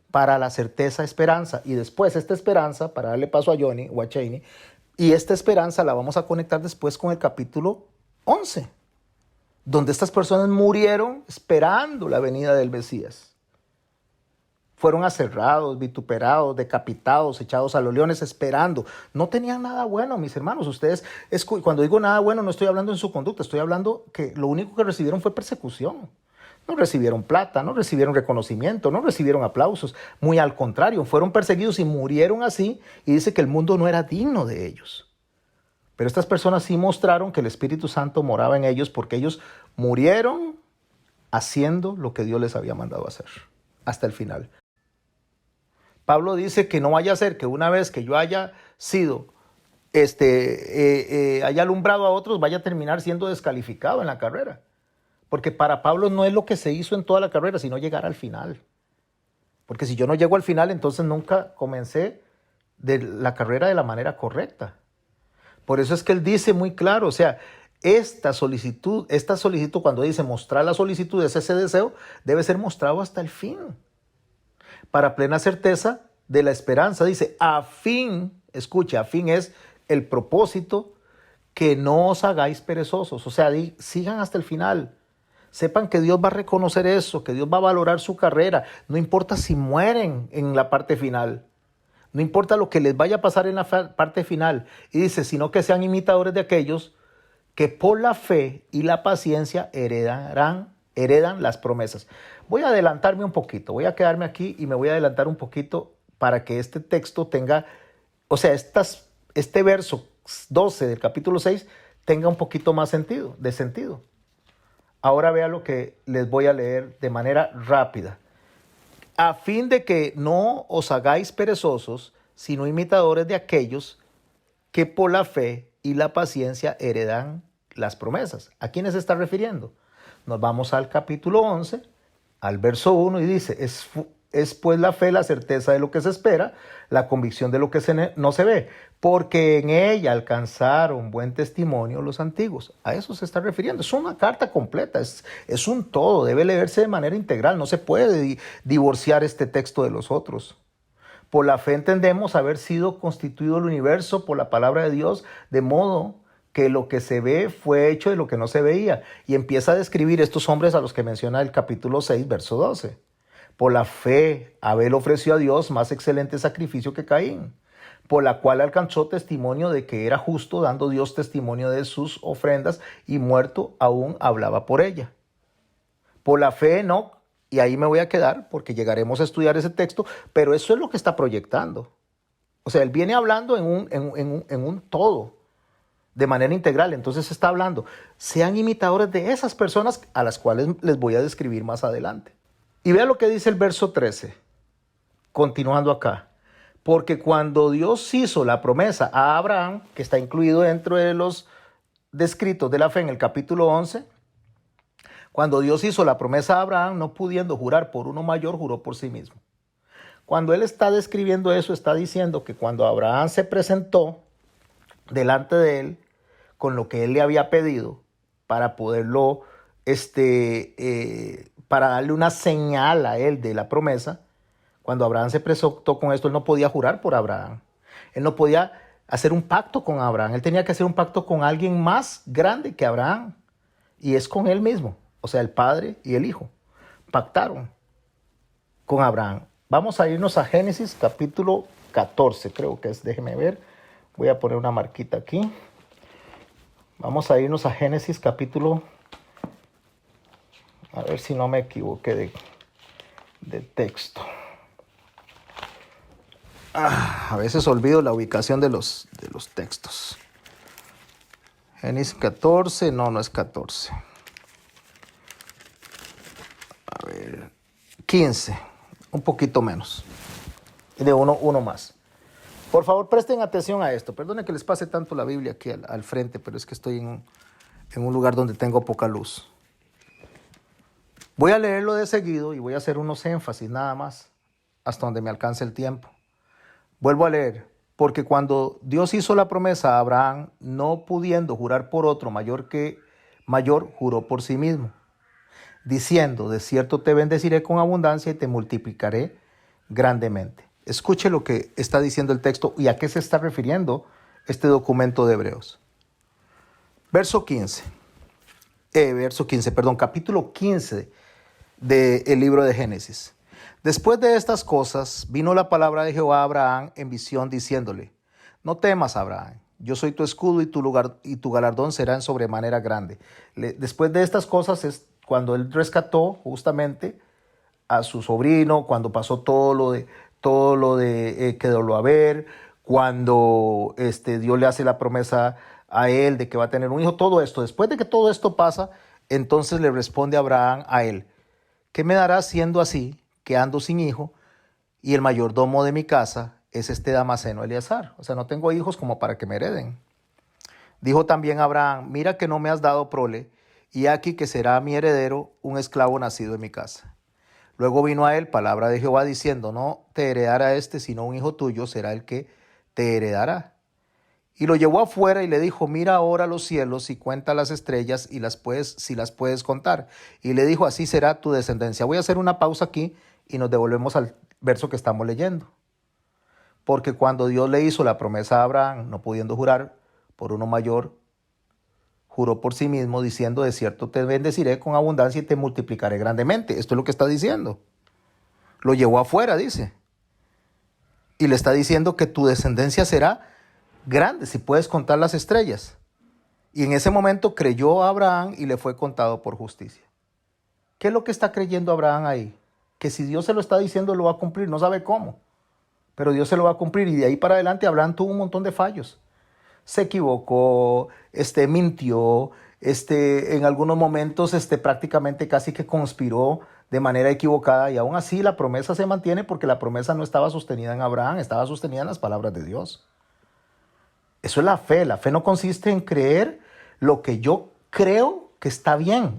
Para la certeza esperanza. Y después esta esperanza, para darle paso a Johnny o a Cheney, y esta esperanza la vamos a conectar después con el capítulo 11, donde estas personas murieron esperando la venida del Mesías. Fueron aserrados, vituperados, decapitados, echados a los leones esperando. No tenían nada bueno, mis hermanos. Ustedes, cuando digo nada bueno, no estoy hablando en su conducta, estoy hablando que lo único que recibieron fue persecución. No recibieron plata, no recibieron reconocimiento, no recibieron aplausos. Muy al contrario, fueron perseguidos y murieron así. Y dice que el mundo no era digno de ellos. Pero estas personas sí mostraron que el Espíritu Santo moraba en ellos porque ellos murieron haciendo lo que Dios les había mandado hacer hasta el final. Pablo dice que no vaya a ser que una vez que yo haya sido, haya alumbrado a otros, vaya a terminar siendo descalificado en la carrera. Porque para Pablo no es lo que se hizo en toda la carrera, sino llegar al final. Porque si yo no llego al final, entonces nunca comencé de la carrera de la manera correcta. Por eso es que él dice muy claro, o sea, esta solicitud cuando dice mostrar la solicitud, es ese deseo, debe ser mostrado hasta el fin. Para plena certeza de la esperanza, dice, a fin, escucha, a fin es el propósito, que no os hagáis perezosos. O sea, sigan hasta el final. Sepan que Dios va a reconocer eso, que Dios va a valorar su carrera. No importa si mueren en la parte final. No importa lo que les vaya a pasar en la parte final. Y dice, sino que sean imitadores de aquellos que por la fe y la paciencia heredan las promesas. Voy a adelantarme un poquito. Voy a quedarme aquí y me voy a adelantar un poquito para que este texto tenga, o sea, este verso 12 del capítulo 6 tenga un poquito más de sentido. Ahora vea lo que les voy a leer de manera rápida. A fin de que no os hagáis perezosos, sino imitadores de aquellos que por la fe y la paciencia heredan las promesas. ¿A quiénes se está refiriendo? Nos vamos al capítulo 11, al verso 1, y dice, es pues la fe la certeza de lo que se espera, la convicción de lo que no se ve, porque en ella alcanzaron buen testimonio los antiguos. A eso se está refiriendo. Es una carta completa, es un todo, debe leerse de manera integral, no se puede divorciar este texto de los otros. Por la fe entendemos haber sido constituido el universo por la palabra de Dios, de modo que lo que se ve fue hecho de lo que no se veía. Y empieza a describir estos hombres a los que menciona el capítulo 6, verso 12. Por la fe, Abel ofreció a Dios más excelente sacrificio que Caín, por la cual alcanzó testimonio de que era justo, dando Dios testimonio de sus ofrendas, y muerto aún hablaba por ella. Por la fe, Enoc, y ahí me voy a quedar porque llegaremos a estudiar ese texto, pero eso es lo que está proyectando. O sea, él viene hablando en un todo, de manera integral. Entonces está hablando, sean imitadores de esas personas a las cuales les voy a describir más adelante. Y vea lo que dice el verso 13, continuando acá. Porque cuando Dios hizo la promesa a Abraham, que está incluido dentro de los descritos de la fe en el capítulo 11, cuando Dios hizo la promesa a Abraham, no pudiendo jurar por uno mayor, juró por sí mismo. Cuando él está describiendo eso, está diciendo que cuando Abraham se presentó delante de él con lo que él le había pedido para poderlo, para darle una señal a él de la promesa, cuando Abraham se presentó con esto, él no podía jurar por Abraham. Él no podía hacer un pacto con Abraham. Él tenía que hacer un pacto con alguien más grande que Abraham. Y es con él mismo. O sea, el padre y el hijo pactaron con Abraham. Vamos a irnos a Génesis capítulo 14, creo que es. Déjeme ver. Voy a poner una marquita aquí. Vamos a irnos a Génesis capítulo... A ver si no me equivoqué de texto. A veces olvido la ubicación de los textos. Génesis 14, no es 14. A ver, 15, un poquito menos. De uno más. Por favor, presten atención a esto. Perdone que les pase tanto la Biblia aquí al frente, pero es que estoy en un lugar donde tengo poca luz. Voy a leerlo de seguido y voy a hacer unos énfasis nada más, hasta donde me alcance el tiempo. Vuelvo a leer. Porque cuando Dios hizo la promesa a Abraham, no pudiendo jurar por otro mayor, juró por sí mismo, diciendo, de cierto te bendeciré con abundancia y te multiplicaré grandemente. Escuche lo que está diciendo el texto y a qué se está refiriendo este documento de Hebreos. Capítulo 15 del libro de Génesis. Después de estas cosas, vino la palabra de Jehová a Abraham en visión, diciéndole, no temas, Abraham, yo soy tu escudo y tu galardón será en sobremanera grande. Después de estas cosas es cuando él rescató justamente a su sobrino, cuando pasó todo lo de Kedorlaomer, cuando Dios le hace la promesa a él de que va a tener un hijo, todo esto. Después de que todo esto pasa, entonces le responde Abraham a él: ¿qué me darás siendo así, que ando sin hijo, y el mayordomo de mi casa es este Damaseno Eleazar? O sea, no tengo hijos como para que me hereden. Dijo también Abraham: mira que no me has dado prole, y aquí que será mi heredero un esclavo nacido en mi casa. Luego vino a él palabra de Jehová diciendo: no te heredará este, sino un hijo tuyo será el que te heredará. Y lo llevó afuera y le dijo: mira ahora los cielos y cuenta las estrellas y si las puedes contar. Y le dijo: así será tu descendencia. Voy a hacer una pausa aquí y nos devolvemos al verso que estamos leyendo. Porque cuando Dios le hizo la promesa a Abraham, no pudiendo jurar por uno mayor, juró por sí mismo diciendo: de cierto te bendeciré con abundancia y te multiplicaré grandemente. Esto es lo que está diciendo. Lo llevó afuera, dice. Y le está diciendo que tu descendencia será grande, si puedes contar las estrellas. Y en ese momento creyó a Abraham y le fue contado por justicia. ¿Qué es lo que está creyendo Abraham ahí? Que si Dios se lo está diciendo, lo va a cumplir. No sabe cómo, pero Dios se lo va a cumplir. Y de ahí para adelante Abraham tuvo un montón de fallos. Se equivocó, mintió, en algunos momentos prácticamente casi que conspiró de manera equivocada, y aún así la promesa se mantiene, porque la promesa no estaba sostenida en Abraham, estaba sostenida en las palabras de Dios. Eso es la fe. La fe no consiste en creer lo que yo creo que está bien.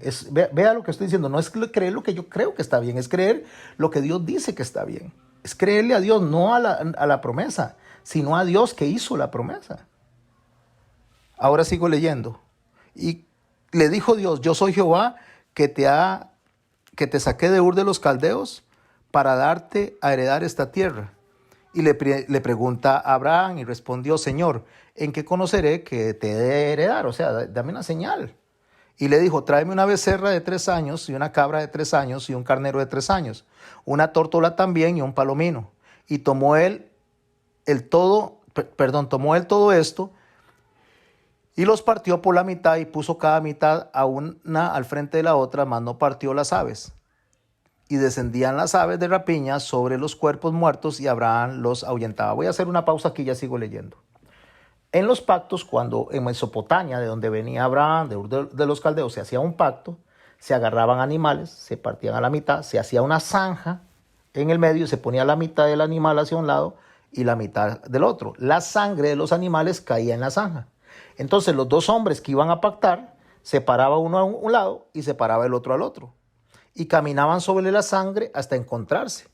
Vea lo que estoy diciendo. No es creer lo que yo creo que está bien, es creer lo que Dios dice que está bien. Es creerle a Dios, no a la promesa, sino a Dios que hizo la promesa. Ahora sigo leyendo. Y le dijo Dios: yo soy Jehová que te saqué de Ur de los Caldeos para darte a heredar esta tierra. Y le pregunta a Abraham y respondió: Señor, ¿en qué conoceré que te he de heredar? O sea, dame una señal. Y le dijo: tráeme una becerra de 3 años y una cabra de 3 años y un carnero de 3 años, una tórtola también y un palomino. Y tomó él todo esto y los partió por la mitad y puso cada mitad a una al frente de la otra, mas no partió las aves. Y descendían las aves de rapiña sobre los cuerpos muertos y Abraham los ahuyentaba. Voy a hacer una pausa aquí, ya sigo leyendo. En los pactos, cuando en Mesopotamia, de donde venía Abraham, de los caldeos, se hacía un pacto, se agarraban animales, se partían a la mitad, se hacía una zanja en el medio y se ponía la mitad del animal hacia un lado y la mitad del otro. La sangre de los animales caía en la zanja. Entonces los dos hombres que iban a pactar, separaba uno a un lado y separaba el otro al otro. Y caminaban sobre la sangre hasta encontrarse.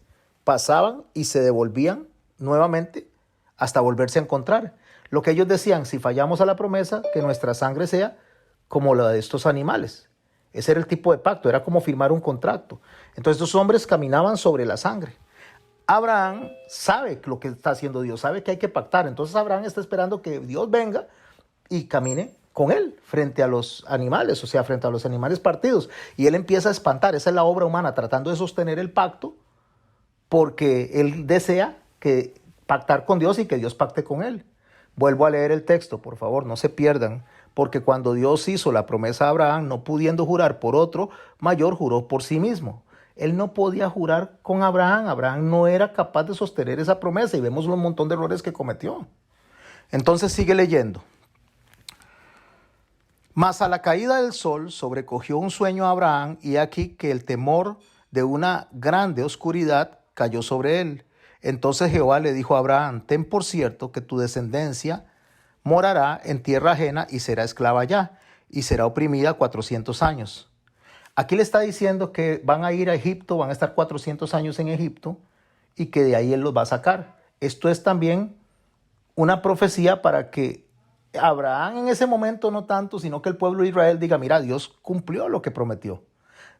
Pasaban y se devolvían nuevamente hasta volverse a encontrar. Lo que ellos decían: si fallamos a la promesa, que nuestra sangre sea como la de estos animales. Ese era el tipo de pacto, era como firmar un contrato. Entonces estos hombres caminaban sobre la sangre. Abraham sabe lo que está haciendo Dios, sabe que hay que pactar. Entonces Abraham está esperando que Dios venga y camine con él frente a los animales, o sea, frente a los animales partidos. Y él empieza a espantar. Esa es la obra humana, tratando de sostener el pacto, porque él desea pactar con Dios y que Dios pacte con él. Vuelvo a leer el texto, por favor, no se pierdan. Porque cuando Dios hizo la promesa a Abraham, no pudiendo jurar por otro mayor, juró por sí mismo. Él no podía jurar con Abraham. Abraham no era capaz de sostener esa promesa y vemos un montón de errores que cometió. Entonces sigue leyendo. Mas a la caída del sol sobrecogió un sueño a Abraham, y aquí que el temor de una grande oscuridad cayó sobre él. Entonces Jehová le dijo a Abraham: ten por cierto que tu descendencia morará en tierra ajena y será esclava allá, y será oprimida 400 años. Aquí le está diciendo que van a ir a Egipto, van a estar 400 años en Egipto, y que de ahí él los va a sacar. Esto es también una profecía para que Abraham en ese momento no tanto, sino que el pueblo de Israel diga: mira, Dios cumplió lo que prometió.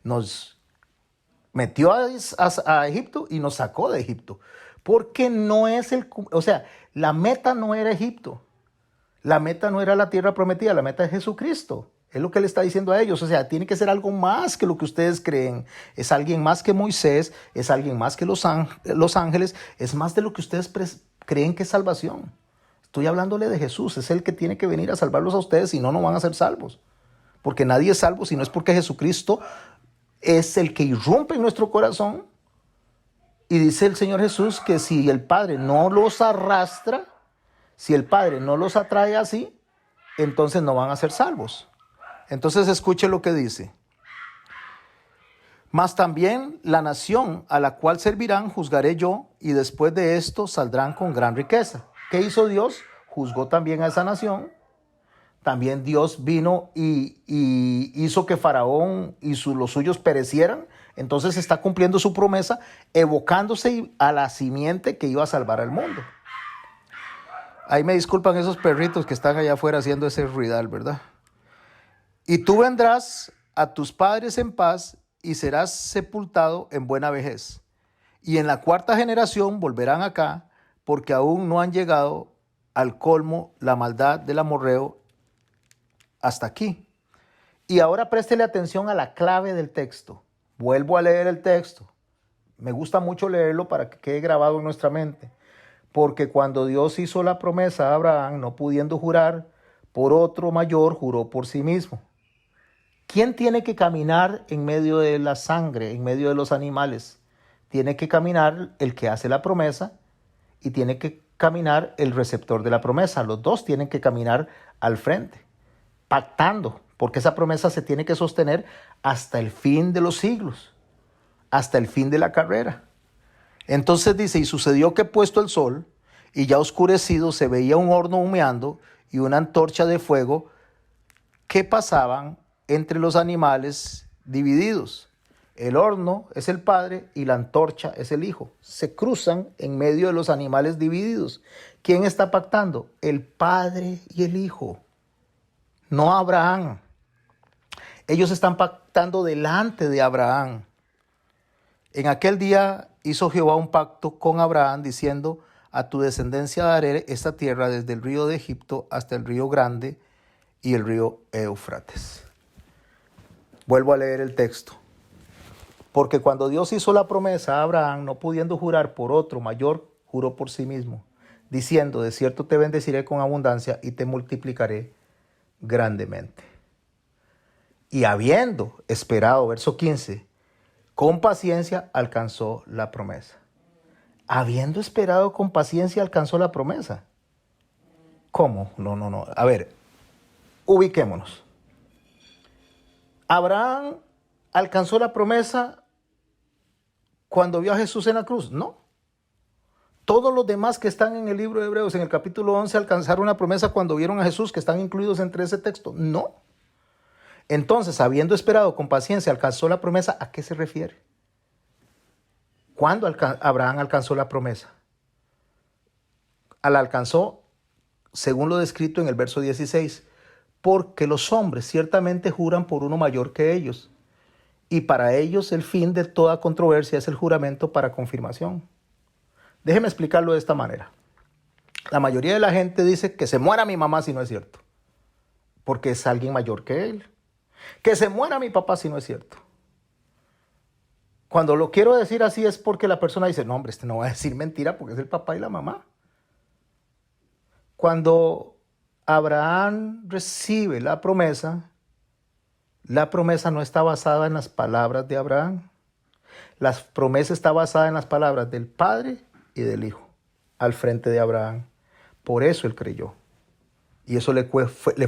Nos metió a Egipto y nos sacó de Egipto. Porque no es la meta no era Egipto. La meta no era la tierra prometida, la meta es Jesucristo. Es lo que le está diciendo a ellos. O sea, tiene que ser algo más que lo que ustedes creen. Es alguien más que Moisés, es alguien más que los ángeles, es más de lo que ustedes creen que es salvación. Estoy hablándole de Jesús, es el que tiene que venir a salvarlos a ustedes, si no, no van a ser salvos. Porque nadie es salvo si no es porque Jesucristo es el que irrumpe en nuestro corazón. Y dice el Señor Jesús que si el Padre no los arrastra, si el Padre no los atrae así, entonces no van a ser salvos. Entonces escuche lo que dice. Mas también la nación a la cual servirán juzgaré yo, y después de esto saldrán con gran riqueza. ¿Qué hizo Dios? Juzgó también a esa nación. También Dios vino y hizo que Faraón y los suyos perecieran. Entonces está cumpliendo su promesa, evocándose a la simiente que iba a salvar al mundo. Ahí me disculpan esos perritos que están allá afuera haciendo ese ruidal, ¿verdad? Y tú vendrás a tus padres en paz y serás sepultado en buena vejez. Y en la cuarta generación volverán acá, porque aún no han llegado al colmo la maldad del amorreo hasta aquí. Y ahora préstele atención a la clave del texto. Vuelvo a leer el texto. Me gusta mucho leerlo para que quede grabado en nuestra mente. Porque cuando Dios hizo la promesa a Abraham, no pudiendo jurar por otro mayor, juró por sí mismo. ¿Quién tiene que caminar en medio de la sangre, en medio de los animales? Tiene que caminar el que hace la promesa y tiene que caminar el receptor de la promesa. Los dos tienen que caminar al frente, pactando, porque esa promesa se tiene que sostener hasta el fin de los siglos, hasta el fin de la carrera. Entonces dice, y sucedió que puesto el sol y ya oscurecido se veía un horno humeando y una antorcha de fuego que pasaban entre los animales divididos. El horno es el padre y la antorcha es el hijo. Se cruzan en medio de los animales divididos. ¿Quién está pactando? El padre y el hijo, no Abraham. Ellos están pactando delante de Abraham. En aquel día hizo Jehová un pacto con Abraham diciendo, a tu descendencia daré esta tierra desde el río de Egipto hasta el río grande y el río Éufrates. Vuelvo a leer el texto. Porque cuando Dios hizo la promesa a Abraham, no pudiendo jurar por otro mayor, juró por sí mismo, diciendo, de cierto te bendeciré con abundancia y te multiplicaré grandemente. Y habiendo esperado, verso 15, con paciencia alcanzó la promesa. Habiendo esperado con paciencia alcanzó la promesa. ¿Cómo? No. A ver, ubiquémonos. Abraham alcanzó la promesa cuando vio a Jesús en la cruz. No. Todos los demás que están en el libro de Hebreos, en el capítulo 11, alcanzaron la promesa cuando vieron a Jesús, que están incluidos entre ese texto. No. Entonces, habiendo esperado con paciencia, alcanzó la promesa. ¿A qué se refiere? ¿Cuándo Abraham alcanzó la promesa? La alcanzó, según lo descrito en el verso 16, porque los hombres ciertamente juran por uno mayor que ellos, y para ellos el fin de toda controversia es el juramento para confirmación. Déjeme explicarlo de esta manera. La mayoría de la gente dice que se muera mi mamá si no es cierto, porque es alguien mayor que él. Que se muera mi papá si no es cierto. Cuando lo quiero decir así es porque la persona dice, no hombre, este no va a decir mentira porque es el papá y la mamá. Cuando Abraham recibe la promesa no está basada en las palabras de Abraham. La promesa está basada en las palabras del Padre y del Hijo al frente de Abraham. Por eso él creyó. Y eso le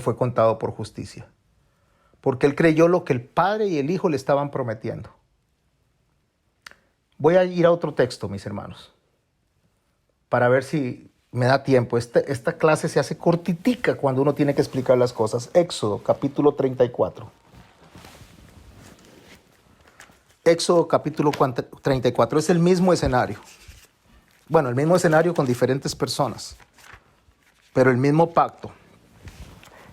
fue contado por justicia. Porque él creyó lo que el Padre y el Hijo le estaban prometiendo. Voy a ir a otro texto, mis hermanos, para ver si me da tiempo. Esta clase se hace cortitica cuando uno tiene que explicar las cosas. Éxodo, capítulo 34. Éxodo, capítulo 34. Es el mismo escenario. Bueno, el mismo escenario con diferentes personas, pero el mismo pacto.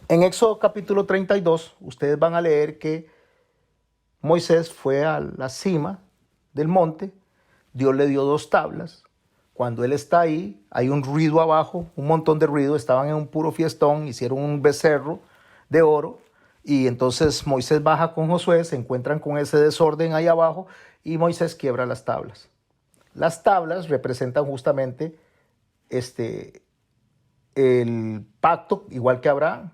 En Éxodo capítulo 32, ustedes van a leer que Moisés fue a la cima del monte, Dios le dio 2 tablas. Cuando él está ahí, hay un ruido abajo, un montón de ruido, estaban en un puro fiestón, hicieron un becerro de oro, y entonces Moisés baja con Josué, se encuentran con ese desorden ahí abajo, y Moisés quiebra las tablas. Las tablas representan justamente el pacto, igual que Abraham.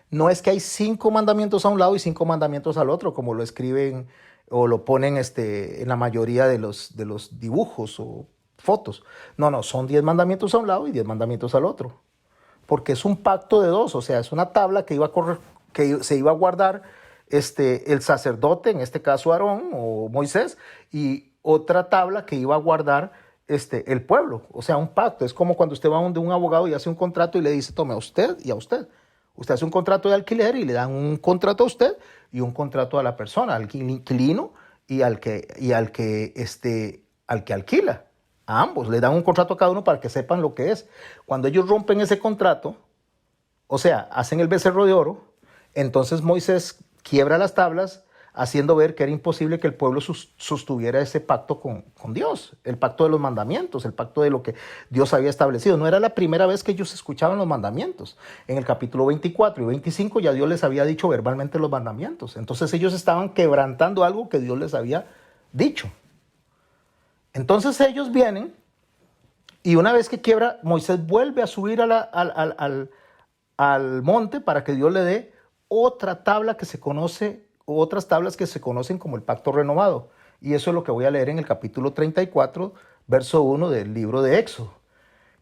No es que hay 5 mandamientos a un lado y 5 mandamientos al otro, como lo escriben o lo ponen en la mayoría de los dibujos o fotos. No, son 10 mandamientos a un lado y 10 mandamientos al otro. porque es un pacto de dos, o sea, es una tabla que iba a correr, que se iba a guardar el sacerdote, en este caso Aarón o Moisés, y otra tabla que iba a guardar el pueblo, o sea, un pacto. Es como cuando usted va donde un abogado y hace un contrato y le dice, tome a usted y a usted. Usted hace un contrato de alquiler y le dan un contrato a usted y un contrato a la persona, al inquilino y al que alquila. A ambos le dan un contrato a cada uno para que sepan lo que es. Cuando ellos rompen ese contrato, o sea, hacen el becerro de oro, entonces Moisés quiebra las tablas, haciendo ver que era imposible que el pueblo sostuviera ese pacto con Dios, el pacto de los mandamientos, el pacto de lo que Dios había establecido. No era la primera vez que ellos escuchaban los mandamientos. En el capítulo 24 y 25 ya Dios les había dicho verbalmente los mandamientos. Entonces ellos estaban quebrantando algo que Dios les había dicho. Entonces ellos vienen y una vez que quiebra, Moisés vuelve a subir al monte para que Dios le dé otra tabla que se conoce, otras tablas que se conocen como el pacto renovado. Y eso es lo que voy a leer en el capítulo 34, verso 1 del libro de Éxodo.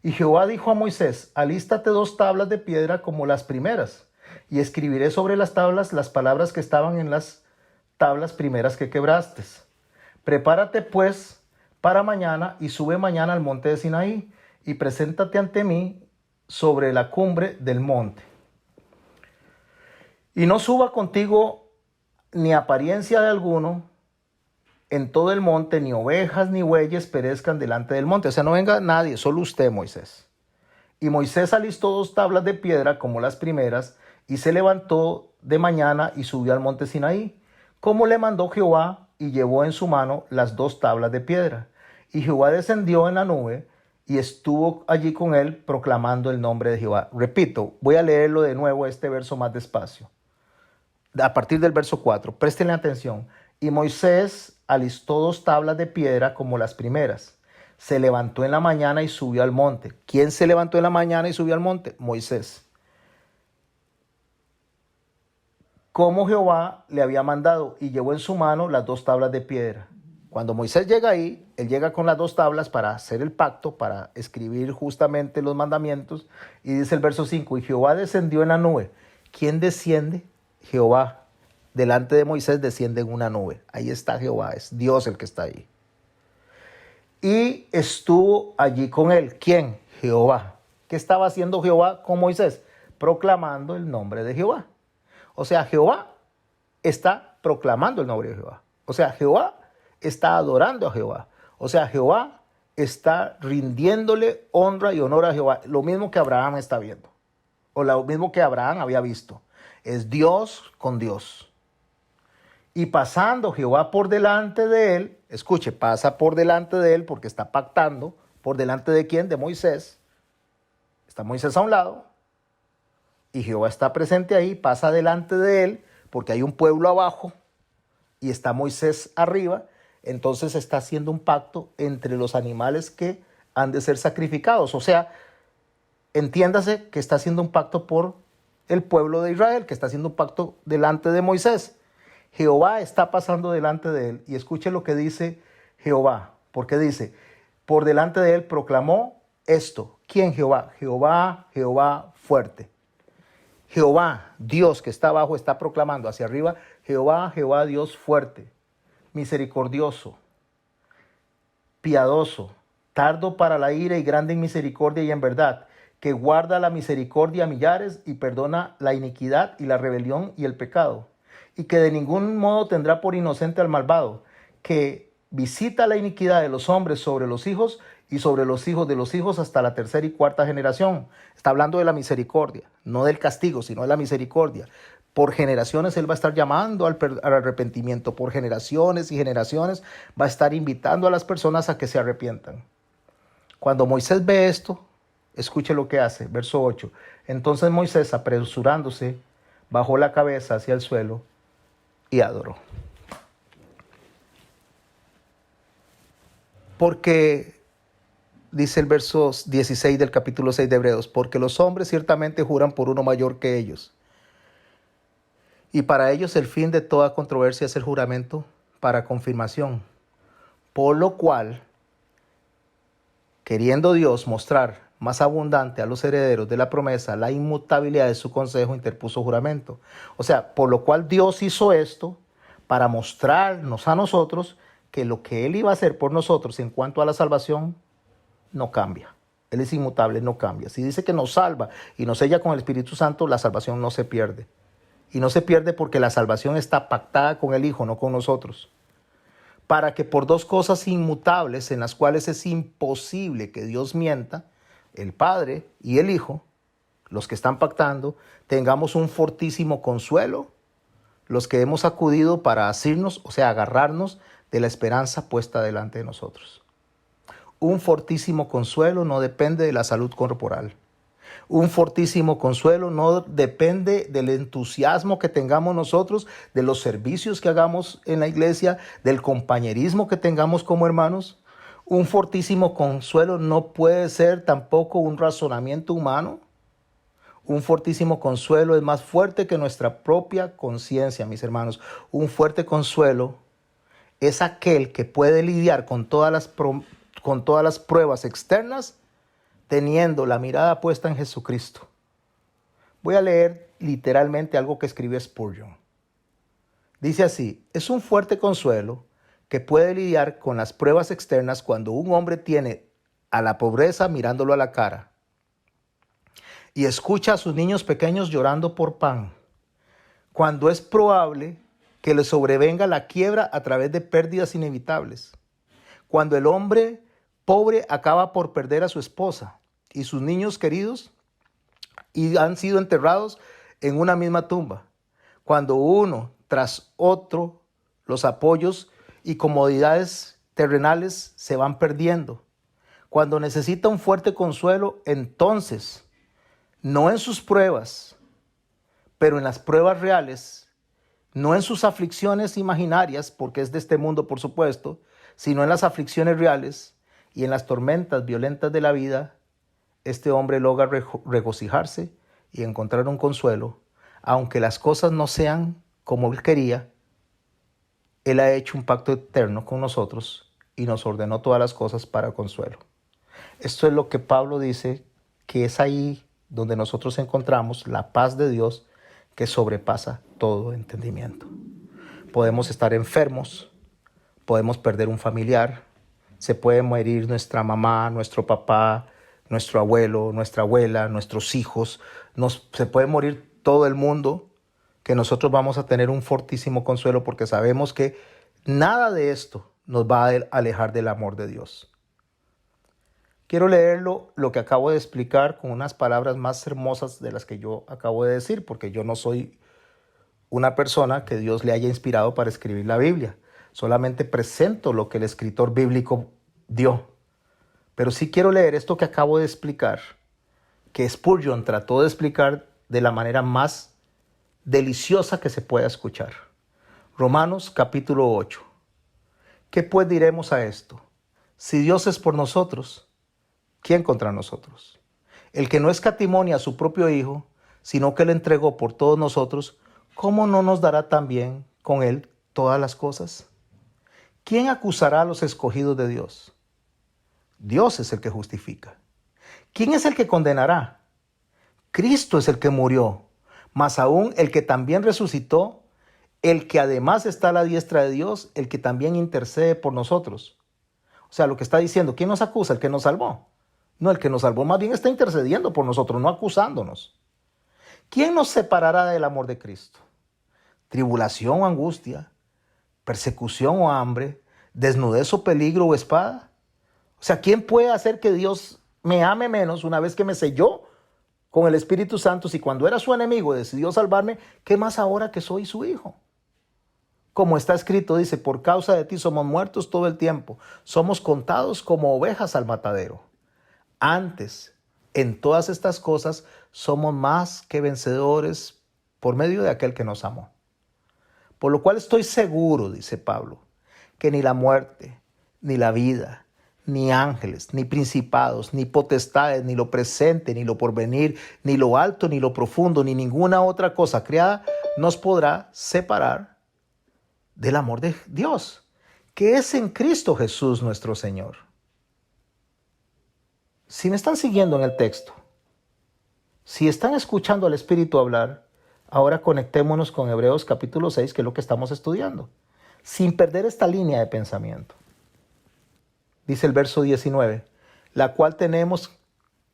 Y Jehová dijo a Moisés, alístate 2 tablas de piedra como las primeras, y escribiré sobre las tablas las palabras que estaban en las tablas primeras que quebraste. Prepárate pues para mañana y sube mañana al monte de Sinaí y preséntate ante mí sobre la cumbre del monte. Y no suba contigo ni apariencia de alguno en todo el monte, ni ovejas ni bueyes perezcan delante del monte. O sea, no venga nadie, solo usted, Moisés. Y Moisés alistó 2 tablas de piedra como las primeras y se levantó de mañana y subió al monte Sinaí, como le mandó Jehová, y llevó en su mano las 2 tablas de piedra. Y Jehová descendió en la nube y estuvo allí con él proclamando el nombre de Jehová. Repito, voy a leerlo de nuevo este verso más despacio. A partir del verso 4, préstenle atención. Y Moisés alistó 2 tablas de piedra como las primeras. Se levantó en la mañana y subió al monte. ¿Quién se levantó en la mañana y subió al monte? Moisés. Como Jehová le había mandado, y llevó en su mano las 2 tablas de piedra. Cuando Moisés llega ahí, él llega con las 2 tablas para hacer el pacto, para escribir justamente los mandamientos. Y dice el verso 5, y Jehová descendió en la nube. ¿Quién desciende? Jehová. Delante de Moisés desciende en una nube. Ahí está Jehová, es Dios el que está ahí. Y estuvo allí con él. ¿Quién? Jehová. ¿Qué estaba haciendo Jehová con Moisés? Proclamando el nombre de Jehová. O sea, Jehová está proclamando el nombre de Jehová. O sea, Jehová está adorando a Jehová. O sea, Jehová está rindiéndole honra y honor a Jehová. Lo mismo que Abraham está viendo. O lo mismo que Abraham había visto. Es Dios con Dios. Y pasando Jehová por delante de él, escuche, pasa por delante de él porque está pactando. ¿Por delante de quién? De Moisés. Está Moisés a un lado. Y Jehová está presente ahí, pasa delante de él, porque hay un pueblo abajo y está Moisés arriba. Entonces está haciendo un pacto entre los animales que han de ser sacrificados. O sea, entiéndase que está haciendo un pacto por el pueblo de Israel, que está haciendo un pacto delante de Moisés. Jehová está pasando delante de él. Y escuche lo que dice Jehová, porque dice, por delante de él proclamó esto. ¿Quién Jehová? Jehová, Jehová fuerte. Jehová, Dios que está abajo, está proclamando hacia arriba, Jehová, Jehová, Dios fuerte, misericordioso, piadoso, tardo para la ira y grande en misericordia y en verdad, que guarda la misericordia a millares y perdona la iniquidad y la rebelión y el pecado, y que de ningún modo tendrá por inocente al malvado, que visita la iniquidad de los hombres sobre los hijos y sobre los hijos de los hijos hasta la 3ª y 4ª generación. Está hablando de la misericordia, no del castigo, sino de la misericordia. Por generaciones Él va a estar llamando al arrepentimiento. Por generaciones y generaciones va a estar invitando a las personas a que se arrepientan. Cuando Moisés ve esto, escuche lo que hace. Verso 8. Entonces Moisés, apresurándose, bajó la cabeza hacia el suelo y adoró. Porque dice el verso 16 del capítulo 6 de Hebreos, porque los hombres ciertamente juran por uno mayor que ellos. Y para ellos el fin de toda controversia es el juramento para confirmación. Por lo cual, queriendo Dios mostrar más abundante a los herederos de la promesa, la inmutabilidad de su consejo, interpuso juramento. O sea, por lo cual Dios hizo esto para mostrarnos a nosotros que lo que Él iba a hacer por nosotros en cuanto a la salvación no cambia. Él es inmutable, no cambia. Si dice que nos salva y nos sella con el Espíritu Santo, la salvación no se pierde. Y no se pierde porque la salvación está pactada con el Hijo, no con nosotros. Para que por dos cosas inmutables en las cuales es imposible que Dios mienta, el Padre y el Hijo, los que están pactando, tengamos un fortísimo consuelo, los que hemos acudido para asirnos, o sea, agarrarnos de la esperanza puesta delante de nosotros. Un fortísimo consuelo no depende de la salud corporal. Un fortísimo consuelo no depende del entusiasmo que tengamos nosotros, de los servicios que hagamos en la iglesia, del compañerismo que tengamos como hermanos. Un fortísimo consuelo no puede ser tampoco un razonamiento humano. Un fortísimo consuelo es más fuerte que nuestra propia conciencia, mis hermanos. Un fuerte consuelo es aquel que puede lidiar con todas las pruebas externas teniendo la mirada puesta en Jesucristo. Voy a leer literalmente algo que escribió Spurgeon. Dice así: es un fuerte consuelo que puede lidiar con las pruebas externas cuando un hombre tiene a la pobreza mirándolo a la cara y escucha a sus niños pequeños llorando por pan, cuando es probable que le sobrevenga la quiebra a través de pérdidas inevitables, cuando el hombre pobre acaba por perder a su esposa y sus niños queridos y han sido enterrados en una misma tumba, cuando uno tras otro los apoyos y comodidades terrenales se van perdiendo, cuando necesita un fuerte consuelo, entonces, no en sus pruebas, pero en las pruebas reales, no en sus aflicciones imaginarias, porque es de este mundo por supuesto, sino en las aflicciones reales y en las tormentas violentas de la vida, este hombre logra regocijarse y encontrar un consuelo, aunque las cosas no sean como él quería. Él ha hecho un pacto eterno con nosotros y nos ordenó todas las cosas para consuelo. Esto es lo que Pablo dice, que es ahí donde nosotros encontramos la paz de Dios que sobrepasa todo entendimiento. Podemos estar enfermos, podemos perder un familiar, se puede morir nuestra mamá, nuestro papá, nuestro abuelo, nuestra abuela, nuestros hijos, se puede morir todo el mundo, que nosotros vamos a tener un fortísimo consuelo porque sabemos que nada de esto nos va a alejar del amor de Dios. Quiero leerlo, lo que acabo de explicar, con unas palabras más hermosas de las que yo acabo de decir, porque yo no soy una persona que Dios le haya inspirado para escribir la Biblia. Solamente presento lo que el escritor bíblico dio. Pero sí quiero leer esto que acabo de explicar, que Spurgeon trató de explicar de la manera más deliciosa que se pueda escuchar. Romanos capítulo 8. ¿Qué pues diremos a esto? Si Dios es por nosotros, ¿quién contra nosotros? El que no escatimó a su propio Hijo, sino que le entregó por todos nosotros, ¿cómo no nos dará también con él todas las cosas? ¿Quién acusará a los escogidos de Dios? Dios es el que justifica. ¿Quién es el que condenará? Cristo es el que murió, más aún el que también resucitó, el que además está a la diestra de Dios, el que también intercede por nosotros. O sea, lo que está diciendo, ¿quién nos acusa? El que nos salvó. No, el que nos salvó más bien está intercediendo por nosotros, no acusándonos. ¿Quién nos separará del amor de Cristo? ¿Tribulación o angustia? ¿Persecución o hambre? ¿Desnudez o peligro o espada? O sea, ¿quién puede hacer que Dios me ame menos una vez que me selló con el Espíritu Santo? Si cuando era su enemigo decidió salvarme, ¿qué más ahora que soy su hijo? Como está escrito, dice, por causa de ti somos muertos todo el tiempo. Somos contados como ovejas al matadero. Antes, en todas estas cosas, somos más que vencedores por medio de aquel que nos amó. Por lo cual estoy seguro, dice Pablo, que ni la muerte, ni la vida, ni ángeles, ni principados, ni potestades, ni lo presente, ni lo porvenir, ni lo alto, ni lo profundo, ni ninguna otra cosa creada nos podrá separar del amor de Dios, que es en Cristo Jesús nuestro Señor. Si me están siguiendo en el texto, si están escuchando al Espíritu hablar, ahora conectémonos con Hebreos capítulo 6, que es lo que estamos estudiando, sin perder esta línea de pensamiento. Dice el verso 19, la cual tenemos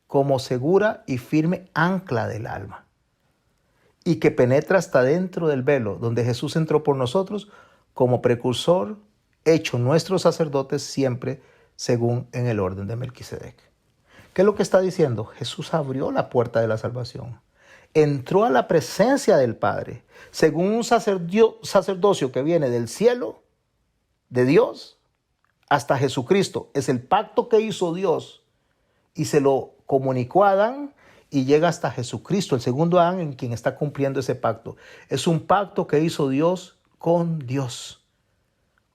como segura y firme ancla del alma, y que penetra hasta dentro del velo, donde Jesús entró por nosotros como precursor, hecho nuestros sacerdotes siempre según en el orden de Melquisedec. ¿Qué es lo que está diciendo? Jesús abrió la puerta de la salvación. Entró a la presencia del Padre, según un sacerdocio que viene del cielo, de Dios, hasta Jesucristo. Es el pacto que hizo Dios y se lo comunicó a Adán y llega hasta Jesucristo, el segundo Adán, en quien está cumpliendo ese pacto. Es un pacto que hizo Dios, con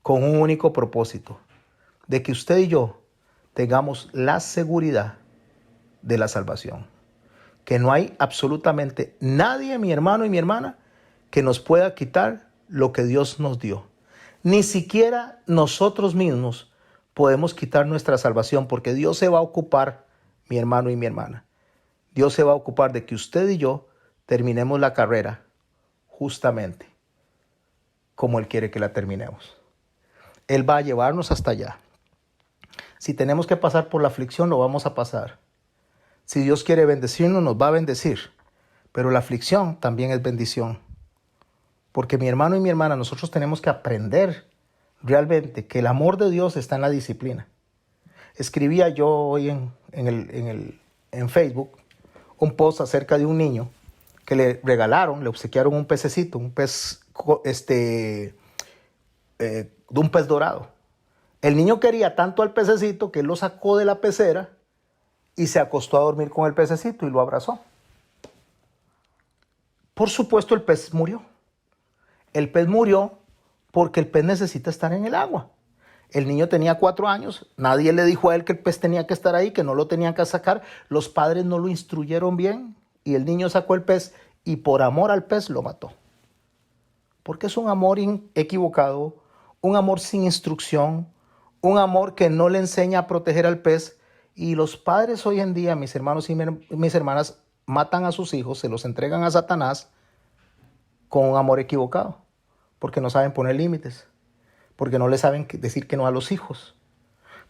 un único propósito, de que usted y yo tengamos la seguridad de la salvación. Que no hay absolutamente nadie, mi hermano y mi hermana, que nos pueda quitar lo que Dios nos dio. Ni siquiera nosotros mismos podemos quitar nuestra salvación, porque Dios se va a ocupar, mi hermano y mi hermana. Dios se va a ocupar de que usted y yo terminemos la carrera justamente como Él quiere que la terminemos. Él va a llevarnos hasta allá. Si tenemos que pasar por la aflicción, lo vamos a pasar. Si Dios quiere bendecirnos, nos va a bendecir. Pero la aflicción también es bendición. Porque mi hermano y mi hermana, nosotros tenemos que aprender realmente que el amor de Dios está en la disciplina. Escribía yo hoy en Facebook un post acerca de un niño que le regalaron, le obsequiaron un pececito, un pez de un pez dorado. El niño quería tanto al pececito que él lo sacó de la pecera y se acostó a dormir con el pececito y lo abrazó. Por supuesto, el pez murió. El pez murió porque el pez necesita estar en el agua. El niño tenía 4 años, nadie le dijo a él que el pez tenía que estar ahí, que no lo tenían que sacar. Los padres no lo instruyeron bien y el niño sacó el pez y por amor al pez lo mató. Porque es un amor equivocado, un amor sin instrucción, un amor que no le enseña a proteger al pez. Y los padres hoy en día, mis hermanos y mis hermanas, matan a sus hijos, se los entregan a Satanás con un amor equivocado, porque no saben poner límites, porque no le saben decir que no a los hijos,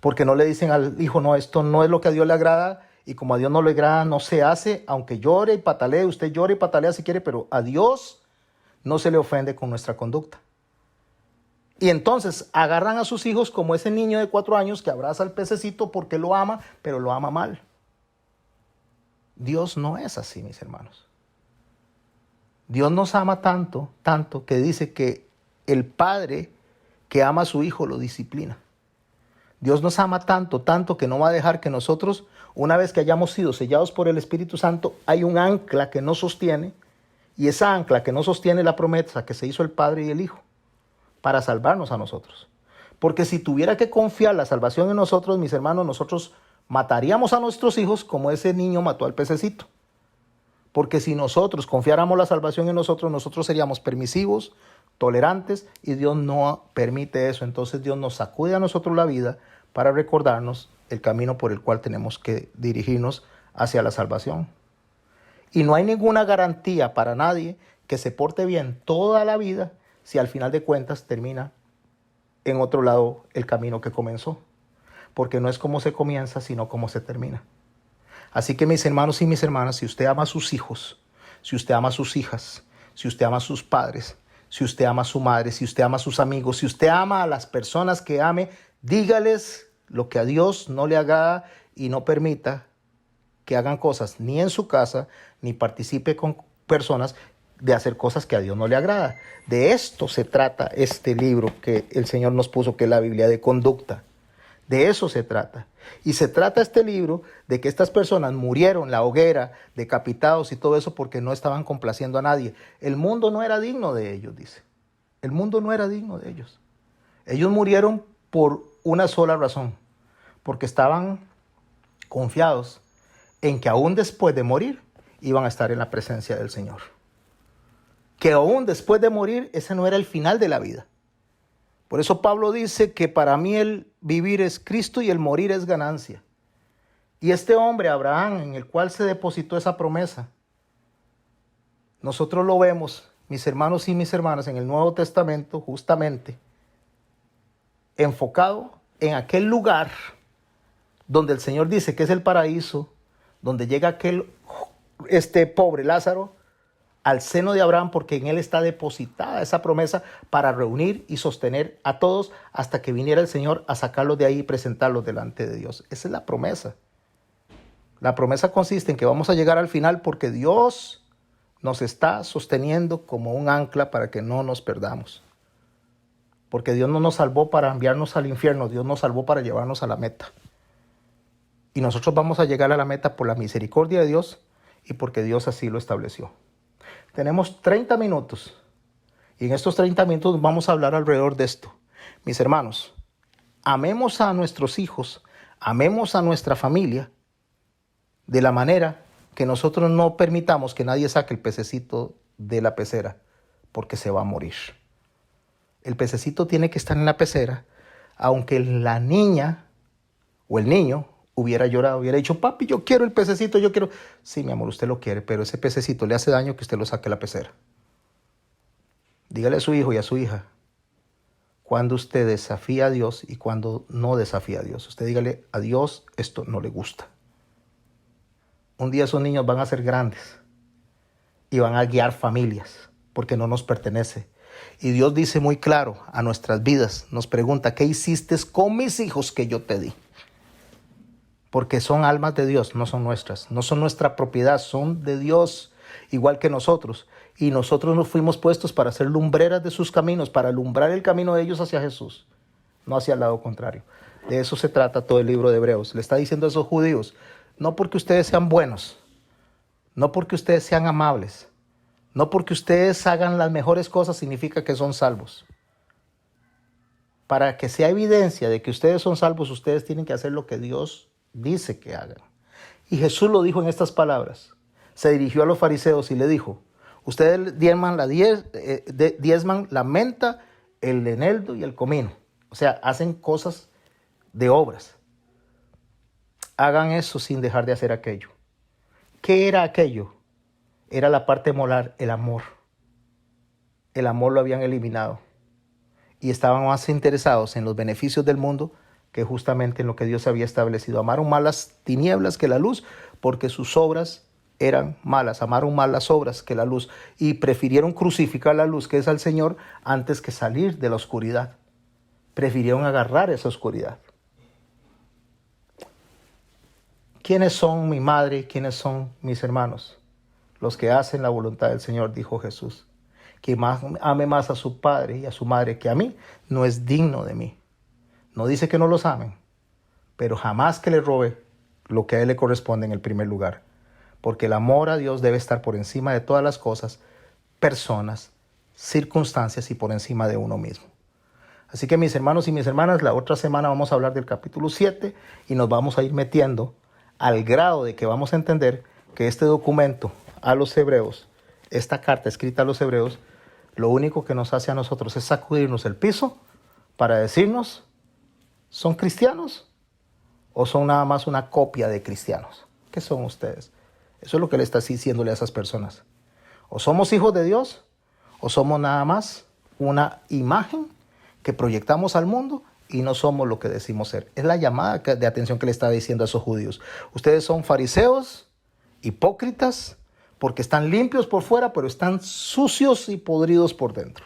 porque no le dicen al hijo, no, esto no es lo que a Dios le agrada, y como a Dios no le agrada, no se hace, aunque llore y patalee, usted llore y patalea si quiere, pero a Dios no se le ofende con nuestra conducta. Y entonces agarran a sus hijos como ese niño de 4 años que abraza al pececito porque lo ama, pero lo ama mal. Dios no es así, mis hermanos. Dios nos ama tanto, tanto, que dice que el padre que ama a su hijo lo disciplina. Dios nos ama tanto, tanto, que no va a dejar que nosotros, una vez que hayamos sido sellados por el Espíritu Santo, hay un ancla que nos sostiene, y esa ancla que nos sostiene la promesa que se hizo el Padre y el Hijo para salvarnos a nosotros. Porque si tuviera que confiar la salvación en nosotros, mis hermanos, nosotros mataríamos a nuestros hijos como ese niño mató al pececito. Porque si nosotros confiáramos la salvación en nosotros, nosotros seríamos permisivos, tolerantes, y Dios no permite eso. Entonces Dios nos sacude a nosotros la vida para recordarnos el camino por el cual tenemos que dirigirnos hacia la salvación. Y no hay ninguna garantía para nadie que se porte bien toda la vida si al final de cuentas termina en otro lado el camino que comenzó. Porque no es como se comienza, sino como se termina. Así que mis hermanos y mis hermanas, si usted ama a sus hijos, si usted ama a sus hijas, si usted ama a sus padres, si usted ama a su madre, si usted ama a sus amigos, si usted ama a las personas que ame, dígales lo que a Dios no le agrada y no permita que hagan cosas ni en su casa, ni participe con personas de hacer cosas que a Dios no le agrada. De esto se trata este libro que el Señor nos puso, que es la Biblia de conducta. De eso se trata. Y se trata este libro de que estas personas murieron en la hoguera, decapitados y todo eso porque no estaban complaciendo a nadie. El mundo no era digno de ellos, dice. El mundo no era digno de ellos. Ellos murieron por una sola razón, porque estaban confiados en que aún después de morir iban a estar en la presencia del Señor. Que aún después de morir, ese no era el final de la vida. Por eso Pablo dice que para mí el vivir es Cristo y el morir es ganancia. Y este hombre, Abraham, en el cual se depositó esa promesa, nosotros lo vemos, mis hermanos y mis hermanas, en el Nuevo Testamento, justamente enfocado en aquel lugar donde el Señor dice que es el paraíso, donde llega aquel pobre Lázaro al seno de Abraham, porque en él está depositada esa promesa para reunir y sostener a todos hasta que viniera el Señor a sacarlos de ahí y presentarlos delante de Dios. Esa es la promesa. La promesa consiste en que vamos a llegar al final porque Dios nos está sosteniendo como un ancla para que no nos perdamos. Porque Dios no nos salvó para enviarnos al infierno, Dios nos salvó para llevarnos a la meta. Y nosotros vamos a llegar a la meta por la misericordia de Dios y porque Dios así lo estableció. Tenemos 30 minutos y en estos 30 minutos vamos a hablar alrededor de esto. Mis hermanos, amemos a nuestros hijos, amemos a nuestra familia de la manera que nosotros no permitamos que nadie saque el pececito de la pecera porque se va a morir. El pececito tiene que estar en la pecera, aunque la niña o el niño hubiera llorado, hubiera dicho, papi, yo quiero el pececito, yo quiero. Sí, mi amor, usted lo quiere, pero ese pececito le hace daño que usted lo saque de la pecera. Dígale a su hijo y a su hija, cuando usted desafía a Dios y cuando no desafía a Dios. Usted dígale, a Dios esto no le gusta. Un día esos niños van a ser grandes y van a guiar familias porque no nos pertenece. Y Dios dice muy claro a nuestras vidas, nos pregunta, ¿qué hiciste con mis hijos que yo te di? Porque son almas de Dios, no son nuestras, no son nuestra propiedad, son de Dios, igual que nosotros. Y nosotros nos fuimos puestos para ser lumbreras de sus caminos, para alumbrar el camino de ellos hacia Jesús, no hacia el lado contrario. De eso se trata todo el libro de Hebreos. Le está diciendo a esos judíos, no porque ustedes sean buenos, no porque ustedes sean amables, no porque ustedes hagan las mejores cosas significa que son salvos. Para que sea evidencia de que ustedes son salvos, ustedes tienen que hacer lo que Dios dice que hagan. Y Jesús lo dijo en estas palabras. Se dirigió a los fariseos y le dijo, ustedes diezman la menta, el eneldo y el comino. O sea, hacen cosas de obras. Hagan eso sin dejar de hacer aquello. ¿Qué era aquello? Era la parte moral, el amor. El amor lo habían eliminado. Y estaban más interesados en los beneficios del mundo que justamente en lo que Dios había establecido. Amaron más las tinieblas que la luz, porque sus obras eran malas. Amaron más las obras que la luz. Y prefirieron crucificar la luz, que es al Señor, antes que salir de la oscuridad. Prefirieron agarrar esa oscuridad. ¿Quiénes son mi madre? ¿Quiénes son mis hermanos? Los que hacen la voluntad del Señor, dijo Jesús. Quien ame más a su padre y a su madre que a mí, no es digno de mí. No dice que no los amen, pero jamás que le robe lo que a él le corresponde en el primer lugar. Porque el amor a Dios debe estar por encima de todas las cosas, personas, circunstancias y por encima de uno mismo. Así que mis hermanos y mis hermanas, la otra semana vamos a hablar del capítulo 7 y nos vamos a ir metiendo al grado de que vamos a entender que este documento a los hebreos, esta carta escrita a los hebreos, lo único que nos hace a nosotros es sacudirnos el piso para decirnos, ¿son cristianos o son nada más una copia de cristianos? ¿Qué son ustedes? Eso es lo que le está diciéndole a esas personas. O somos hijos de Dios o somos nada más una imagen que proyectamos al mundo y no somos lo que decimos ser. Es la llamada de atención que le está diciendo a esos judíos. Ustedes son fariseos, hipócritas, porque están limpios por fuera, pero están sucios y podridos por dentro.